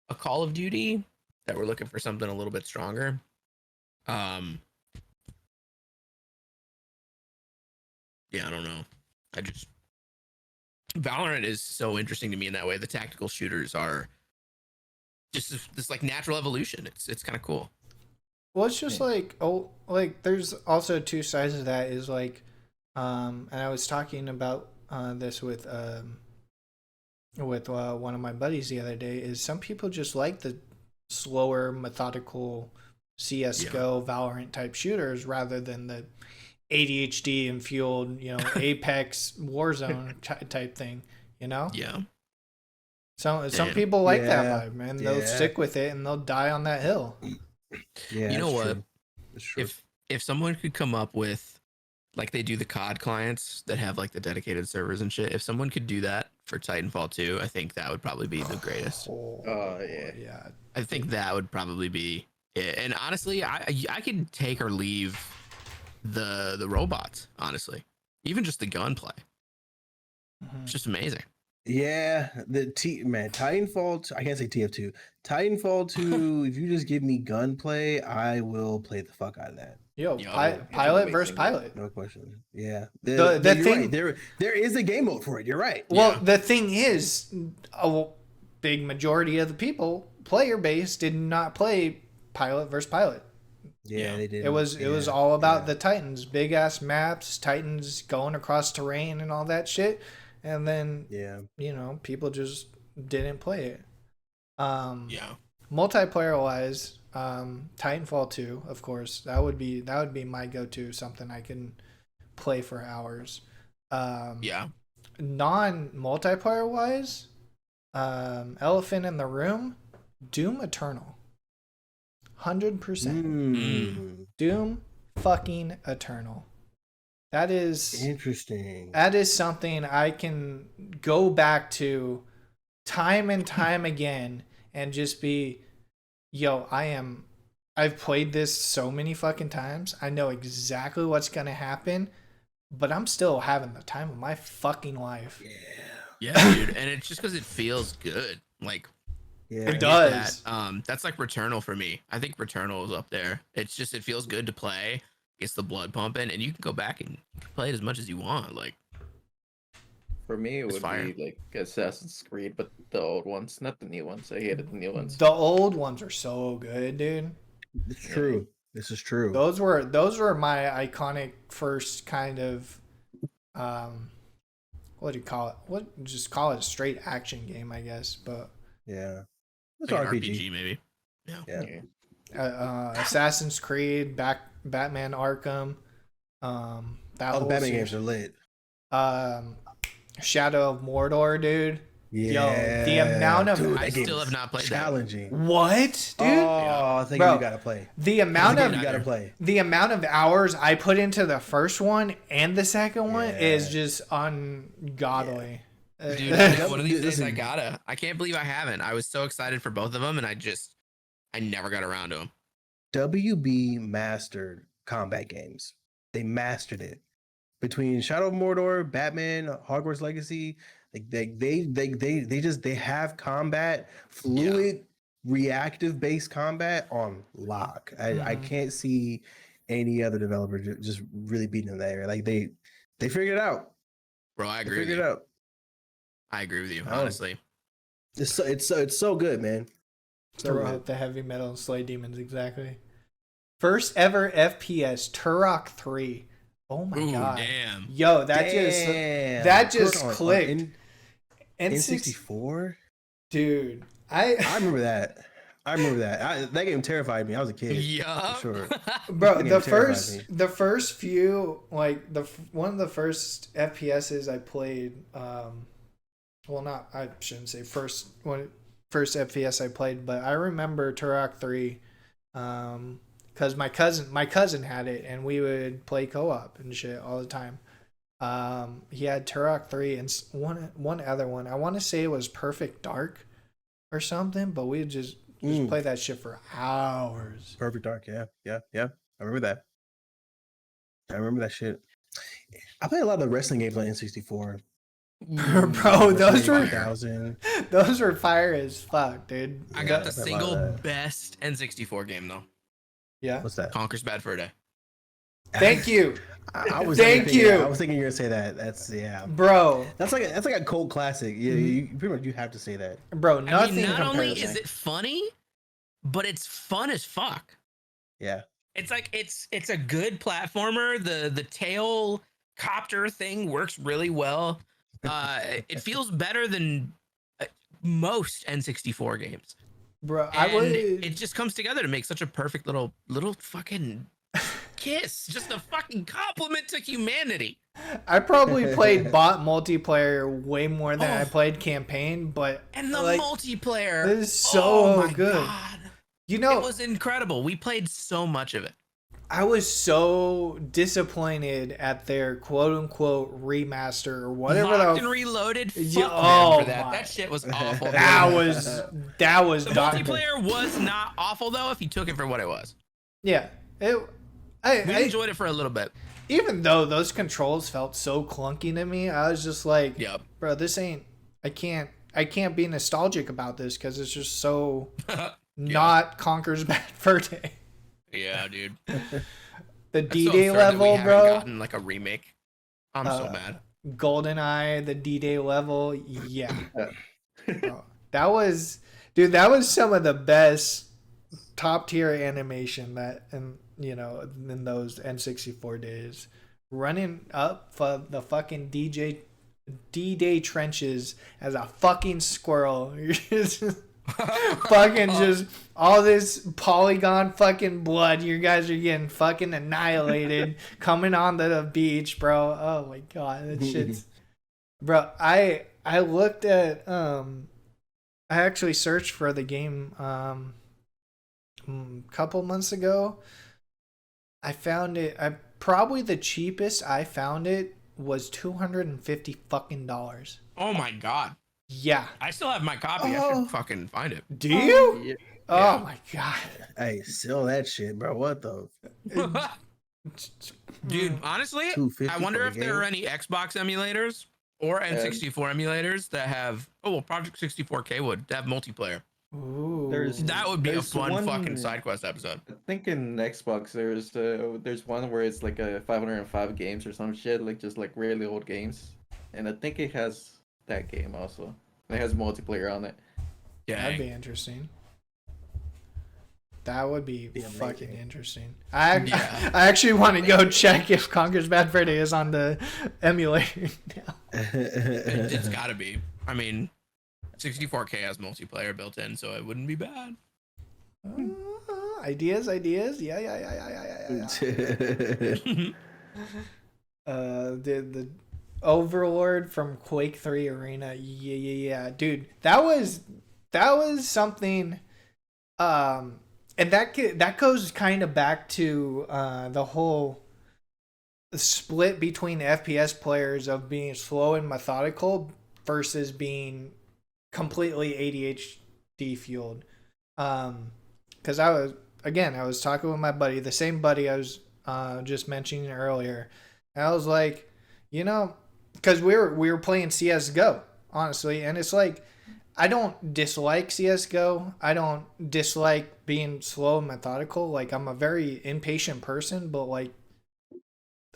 a Call of Duty that were looking for something a little bit stronger. Yeah, I don't know. Valorant is so interesting to me in that way. The tactical shooters are just this like natural evolution. It's kind of cool. Well, it's just like there's also two sides of that. Is like, and I was talking about this with one of my buddies the other day. Is some people just like the slower, methodical CS:GO, Valorant type shooters rather than the ADHD and fueled, Apex Warzone type thing, Yeah. Some people like that Yeah. vibe, man. They'll stick with it and they'll die on that hill. Yeah. You know what? True. That's true. If someone could come up with like they do the COD clients that have like the dedicated servers and shit, if someone could do that for Titanfall 2, I think that would probably be the greatest. Yeah. I think that would probably be it. And honestly, I could take or leave the robots, honestly. Even just the gunplay. It's just amazing. Yeah, Titanfall. I can't say TF2. Titanfall 2. If you just give me gunplay, I will play the fuck out of that. Yo, Yo, pilot amazing, versus pilot. No question. Yeah, The you're thing- right. There is a game mode for it. You're right. Well, Yeah. the thing is, a big majority of the player base, did not play pilot versus pilot. Yeah, they did. It was all about the Titans, big ass maps, Titans going across terrain and all that shit. And then people just didn't play it. Multiplayer wise, Titanfall 2, of course, that would be my go-to, something I can play for hours. Non-multiplayer wise, elephant in the room, Doom Eternal. 100%. Doom fucking Eternal. That is interesting. That is something I can go back to time and time again and just be, I've played this so many fucking times. I know exactly what's going to happen, but I'm still having the time of my fucking life. Yeah, dude. And it's just because it feels good. Like, it does. That's like Returnal for me. I think Returnal is up there. It's just, it feels good to play. Gets the blood pumping, and you can go back and play it as much as you want. Like, For me, it It's would fire. be like Assassin's Creed, but the old ones, not the new ones. I hated the new ones. The old ones are so good, dude. It's true. This is true. Those were my iconic first kind of um what do you call it? What just call it a straight action game, I guess. But Yeah. It's Like an RPG. RPG, maybe. Yeah. Yeah. Assassin's Creed, Batman Arkham, that All the whole Batman series. games are lit. um Shadow of Mordor, dude. Yeah. the amount of- Dude, I that game still is have not played that. challenging. What, dude? Oh, I think Bro, you gotta play. The amount I of think you gotta play. the amount of hours I put into the first one and the second one Yeah. is just ungodly. Dude, one of these days Listen. I can't believe I haven't. I was so excited for both of them, and I never got around to them. WB mastered combat games. They mastered it. Between Shadow of Mordor, Batman, Hogwarts Legacy, like they have combat, fluid, reactive based combat on lock. I Mhm. can't see any other developer just really beating them there. Like they figured it out. Bro, I They agree with figured it you. out. I agree with you, Oh. honestly. It's so good, man. So Throw good. out the heavy metal and slay demons, exactly. First ever FPS, Turok 3. Oh my Ooh, god. damn. Yo, that Damn. just On clicked. N64. Dude, I remember that. That game terrified me. I was a kid. Yeah. For sure. bro, That game the terrified first me. the first few, like one of the first FPSs I played, well, not, I shouldn't say first FPS I played, but I remember Turok 3, because my cousin had it and we would play co-op and shit all the time. He had Turok 3 and one other one. I want to say it was Perfect Dark or something, but we just play that shit for hours. Perfect Dark. Yeah. I remember that. I remember that shit. I played a lot of the wrestling games on N64. Bro, those were 5000. those were fire as fuck, dude. I got the I single love that. best N64 game though. Yeah. What's that? Conquer's Bad Fur Day. Thank you, I was Thank thinking- you. I was thinking you were gonna say that. That's bro. That's like a cult classic. Yeah, you pretty much you have to say that. Bro, I nothing. mean, not only compares, is it funny, but it's fun as fuck. Yeah. It's like it's a good platformer. The tail copter thing works really well. It feels better than most N64 games. bro. And it just comes together to make such a perfect little fucking kiss. Just a fucking compliment to humanity. I probably played bot multiplayer way more than I Oh. played campaign, but And the like, multiplayer it is so oh my good. God. You know, It was incredible. We played so much of it. I was so disappointed at their quote unquote remaster or whatever. Locked and Reloaded. Fuck Yeah, them oh for that. my- That shit was awful. that was The Dr. multiplayer was not awful though if you took it for what it was. Yeah, We I enjoyed it for a little bit. even though those controls felt so clunky to me, I was just like, Yep. bro, this ain't. I can't be nostalgic about this because it's just so not Conker's Bad Fur Day. Yeah, dude. The That's so D-Day absurd that we level, haven't bro. Gotten like a remake. I'm so mad. GoldenEye, the D-Day level, yeah. Bro, that was some of the best top tier animation that in those N64 days. Running up for the fucking D-Day trenches as a fucking squirrel. You're just fucking just all this polygon fucking blood. You guys are getting fucking annihilated coming onto the beach, bro. Oh my god, that shit's bro. I looked at I actually searched for the game a couple months ago. I found it. Probably the cheapest I found it was $250 fucking dollars. Oh my god. Yeah. I still have my copy. I Oh. should fucking find it. Do you? Yeah. Oh Yeah. my god. Hey, sell that shit, bro. What the? Dude, honestly, $250 I wonder for if the there are game? any Xbox emulators or N64 emulators that have. Oh well, Project 64K would have multiplayer. Ooh. That would be a There's fun one- fucking side quest episode. I think in Xbox there's one where it's like a 505 games or some shit, like just like really old games. and I think it has that game also. It has multiplayer on it. That'd Yeah. be interesting. That would be amazing. fucking interesting. I Yeah. I actually want to go check if Conker's Bad Fur Day is on the emulator now. It's gotta be. I mean, 64K has multiplayer built in, so it wouldn't be bad. Ideas. Yeah. The Overlord from Quake 3 Arena. Yeah. Dude, that was something. And that goes kind of back to the whole split between FPS players of being slow and methodical versus being completely ADHD fueled. Because I was talking with my buddy, the same buddy I was just mentioning earlier, and I was like, because we were playing CS:GO, honestly, and it's like, I don't dislike CS:GO. I don't dislike being slow and methodical. Like, I'm a very impatient person, but like,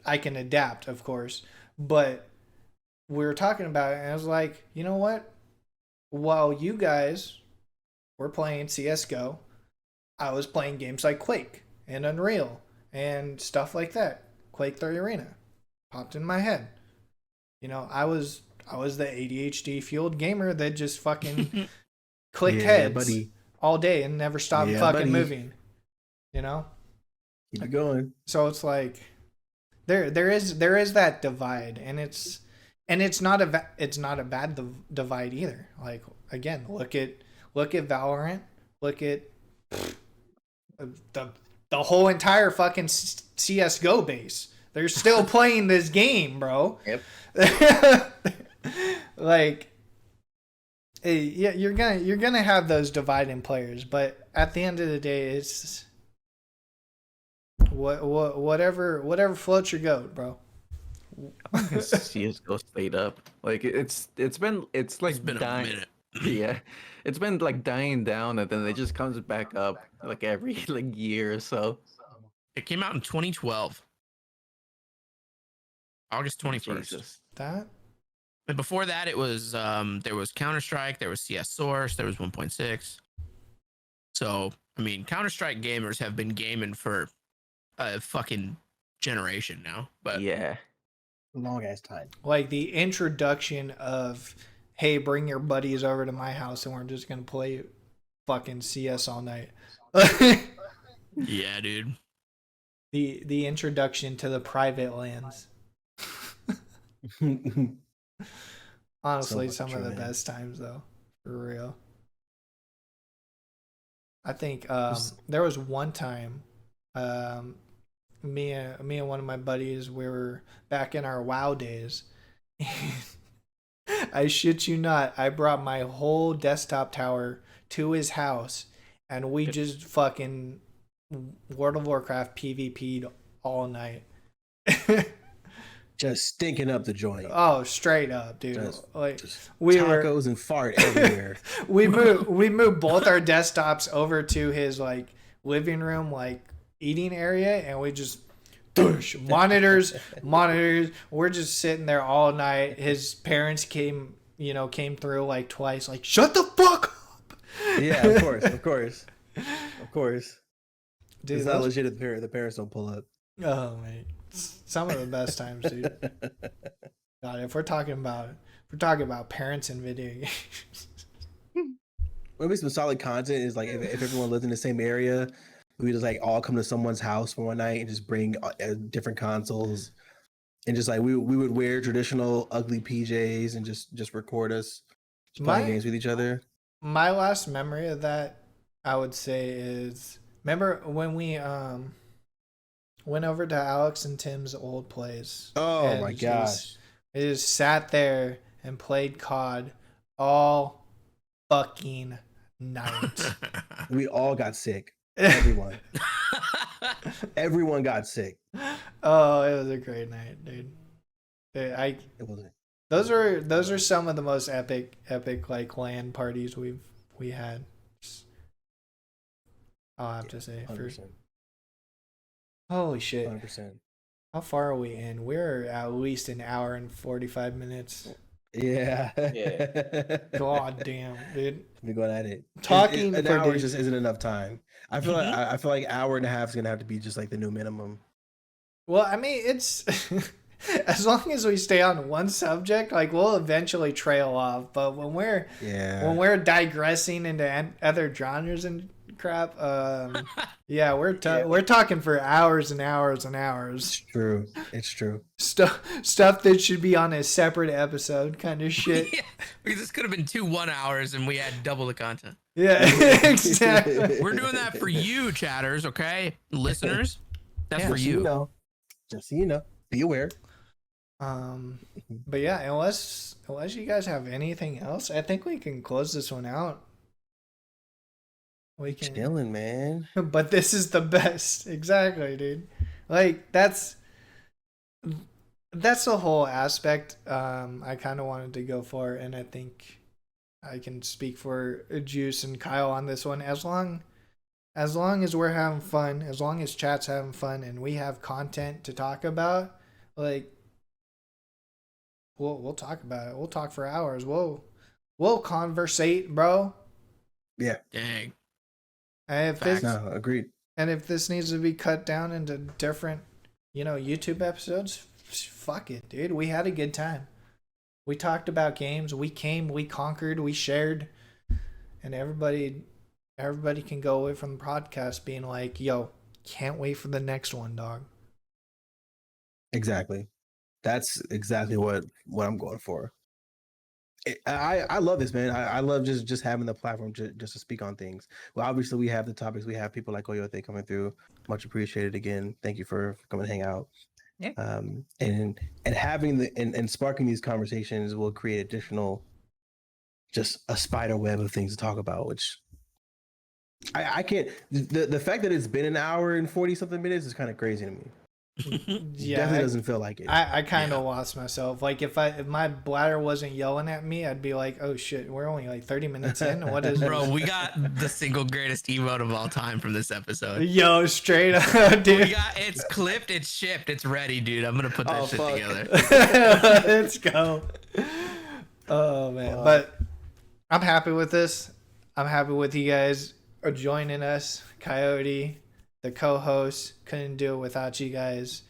I can adapt, of course. But we were talking about it, and I was like, you know what? While you guys were playing CS:GO, I was playing games like Quake and Unreal and stuff like that. Quake 3 Arena popped in my head. I was the ADHD fueled gamer that just fucking clicked heads buddy. all day and never stopped fucking moving. Keep it going. So it's like there is that divide, and it's not a bad divide either. Like, again, look at Valorant, look at the whole entire fucking CS:GO base. They're still playing this game, bro. Yep. Like, yeah, you're gonna have those dividing players, but at the end of the day, it's whatever floats your goat, bro. CS:GO stayed up. Like it's been It's been a dying. minute. Yeah, it's been like dying down, and then it just comes back up like every like year or so. It came out in 2012, August 21st. Jesus. That But before that, it was there was Counter-Strike, there was CS Source, there was 1.6. So, I mean, Counter-Strike gamers have been gaming for a fucking generation now. But Yeah. Long ass time. like the introduction of, hey, bring your buddies over to my house and we're just gonna play fucking CS all night. yeah, dude. The introduction to the private lands. Honestly, So some true, of the man. best times though, for real. I think there was one time, me and one of my buddies, we were back in our WoW days. I shit you not, I brought my whole desktop tower to his house, and we just fucking World of Warcraft PvP'd all night. Just stinking up the joint. Oh, straight up, dude. Just we tacos and fart everywhere. we moved both our desktops over to his like living room, like eating area, and we just monitors. We're just sitting there all night. His parents came through like twice, like, shut the fuck up. Yeah, of course. Dude, It's not legit if the parents don't pull up. oh man, some of the best times, dude. God, if we're talking about parents and video games. Maybe some solid content is like if everyone lives in the same area, we just like all come to someone's house for one night and just bring different consoles, and just like we would wear traditional ugly PJs and just record us playing games with each other. My last memory of that, I would say, is, remember when we went over to Alex and Tim's old place? Oh my gosh. We just sat there and played COD all fucking night. We all got sick. Everyone got sick. Oh, it was a great night, dude. It wasn't. Those are some of the most epic like LAN parties we had. I'll have to say. 100%. Holy shit. 100%. How far are we in? We're at least an hour and 45 minutes. Yeah. Yeah. God damn, dude. We're going at it. Talking An for hour days. just isn't enough time. I feel like I feel like hour and a half is gonna have to be just like the new minimum. Well, I mean, it's as long as we stay on one subject, like we'll eventually trail off. But when we're digressing into other genres and crap, yeah, we're talking for hours and hours and hours. It's true. It's true. Stuff that should be on a separate episode, kind of shit. Yeah, because this could have been 2 1-hours and we had double the content. Yeah, exactly. We're doing that for you, chatters, okay? Listeners, that's Yeah, for Just so you. know. Just so you know. Be aware. But yeah, unless you guys have anything else, I think we can close this one out. We can. Chilling, man. But this is the best. Exactly, dude. Like that's the whole aspect I kind of wanted to go for, and I think I can speak for Juice and Kyle on this one. As long as we're having fun, as long as chat's having fun, and we have content to talk about, like we'll talk about it. We'll talk for hours. We'll conversate, bro. Yeah. Dang. And Agreed. if this needs to be cut down into different, YouTube episodes, fuck it, dude. We had a good time. We talked about games. We conquered, we shared, and everybody can go away from the podcast being like, yo, can't wait for the next one, dog. Exactly. That's exactly what I'm going for. I love this, man. I love just having the platform just to speak on things. Well, obviously we have the topics. We have people like Oyote coming through. Much appreciated. Again, thank you for coming to hang out. Yeah. And having and sparking these conversations will create additional, just a spider web of things to talk about. Which I can't. The fact that it's been an hour and 40 something minutes is kind of crazy to me. Yeah, Definitely doesn't feel like it. I kind of lost myself. Like if my bladder wasn't yelling at me, I'd be like, oh shit, we're only like 30 minutes in. What is it? Bro, we got the single greatest emote of all time from this episode. Yo, straight up, dude. It's clipped, it's shipped, it's ready, dude. I'm gonna put that shit fuck. together. Let's go. Oh man, but I'm happy with this. I'm happy with you guys joining us. Coyote, the co-host, couldn't do it without you guys.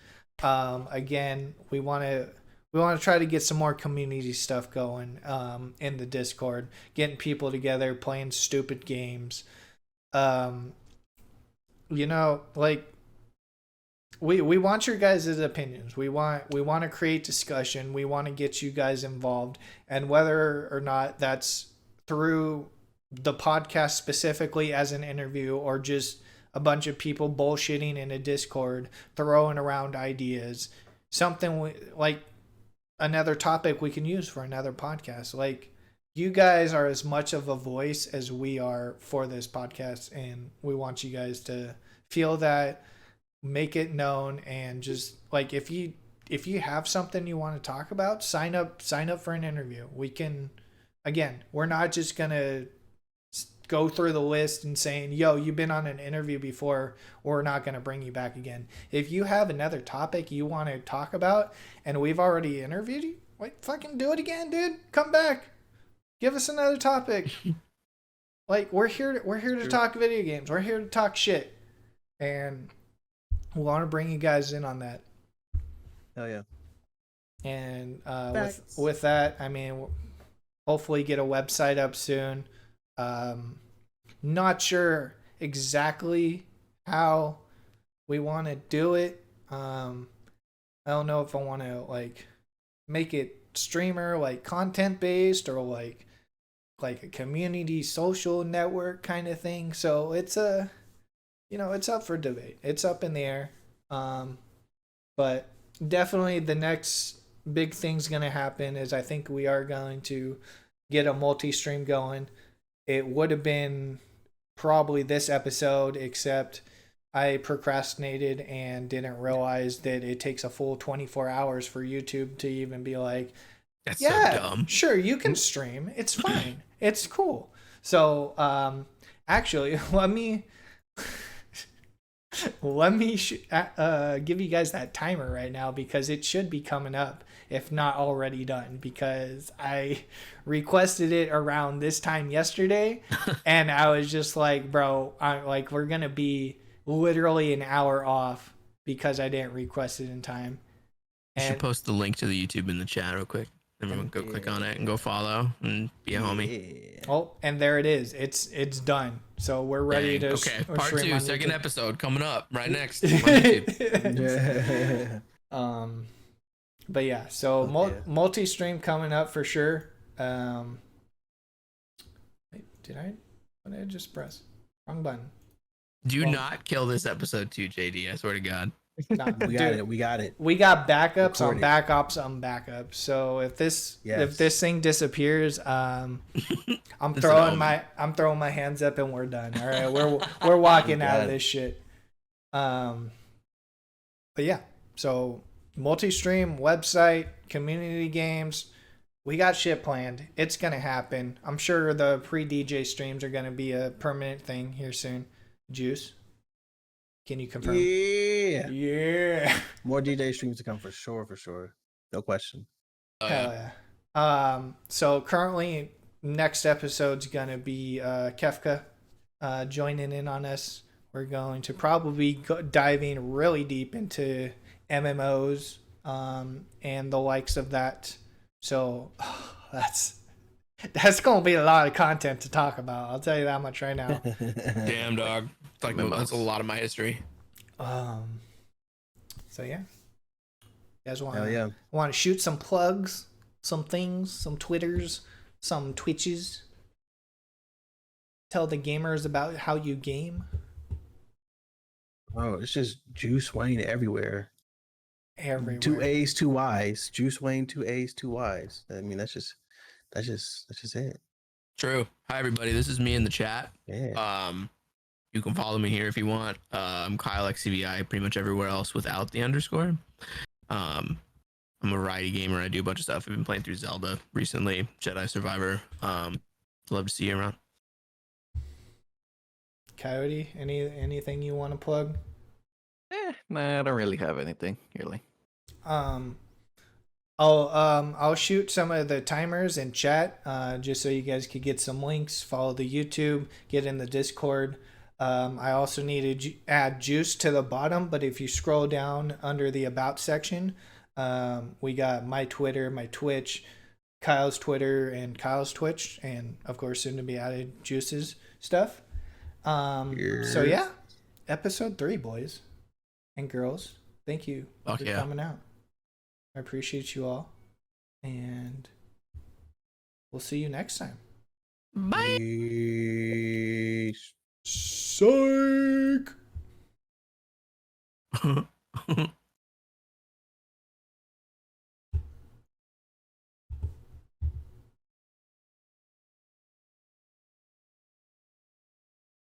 Again, we want to try to get some more community stuff going in the Discord, getting people together, playing stupid games. Like we want your guys' opinions. We want to create discussion. We want to get you guys involved, and whether or not that's through the podcast specifically as an interview or just a bunch of people bullshitting in a Discord, throwing around ideas, something like another topic we can use for another podcast. Like, you guys are as much of a voice as we are for this podcast, and we want you guys to feel that, make it known, and just like if you have something you want to talk about, sign up for an interview. We can, again, we're not just gonna go through the list and saying, yo, you've been on an interview before, we're not going to bring you back again. If you have another topic you want to talk about and we've already interviewed you, like, fucking do it again, dude. Come back. Give us another topic. Like, we're here to talk video games. We're here to talk shit. And we want to bring you guys in on that. Hell yeah. And with that, I mean, hopefully get a website up soon. Not sure exactly how we want to do it. I don't know if I want to like make it streamer, like content based, or like a community social network kind of thing. So it's it's up for debate. It's up in the air. But definitely the next big thing's going to happen is I think we are going to get a multi-stream going. It would have been probably this episode, except I procrastinated and didn't realize that it takes a full 24 hours for YouTube to even be like, That's yeah, so dumb. sure, you can stream. It's fine. It's cool. So, actually, let me Let me give you guys that timer right now because it should be coming up, if not already done, because I requested it around this time yesterday, and I was just like, bro, we're gonna be literally an hour off because I didn't request it in time. You should And post the link to the YouTube in the chat real quick. Everyone go click on it and go follow and be a homie. oh, and there it is. It's done. So we're ready Dang. to Okay, part stream 2, on second YouTube. episode coming up right next on YouTube. Yeah. But yeah, so multi-stream coming up for sure. Wait, what did I just press? Wrong button. Do not kill this episode too, JD. I swear to God. Nah, We got it. We got it. We got backups on Recorded. backups on backups. So if this thing disappears, I'm throwing my hands up and we're done. All right, we're walking out of this shit. But yeah, so multi-stream, website, community games, we got shit planned. It's gonna happen. I'm sure the pre-DJ streams are gonna be a permanent thing here soon. Juice, can you confirm? Yeah. More DJ streams to come for sure. No question. Oh, Hell yeah. So currently, next episode's gonna be Kefka joining in on us. We're going to probably be diving really deep into MMOs and the likes of that. So that's gonna be a lot of content to talk about. I'll tell you that much right now. Damn, dog. It's like that's a lot of my history. So yeah, you guys want to shoot some plugs, some things, some Twitters, some Twitches. Tell the gamers about how you game. Oh, it's just Juice Wayne everywhere. Everywhere. 2 A's, 2 Y's. Juice Wayne, 2 A's, 2 Y's. I mean, that's just it. True. Hi everybody. This is me in the chat. Yeah. You can follow me here if you want. I'm Kyle XCVI pretty much everywhere else without the underscore. I'm a variety gamer. I do a bunch of stuff. I've been playing through Zelda recently, Jedi Survivor. Love to see you around. Coyote, anything you want to plug? Nah, I don't really have anything really. I'll shoot some of the timers in chat, just so you guys could get some links. Follow the YouTube, get in the Discord. I also need to add Juice to the bottom, but if you scroll down under the About section, we got my Twitter, my Twitch, Kyle's Twitter, and Kyle's Twitch, and of course soon to be added Juice's stuff. So yeah, episode 3, boys and girls. Thank you for coming out. I appreciate you all, and we'll see you next time. Bye. Psych.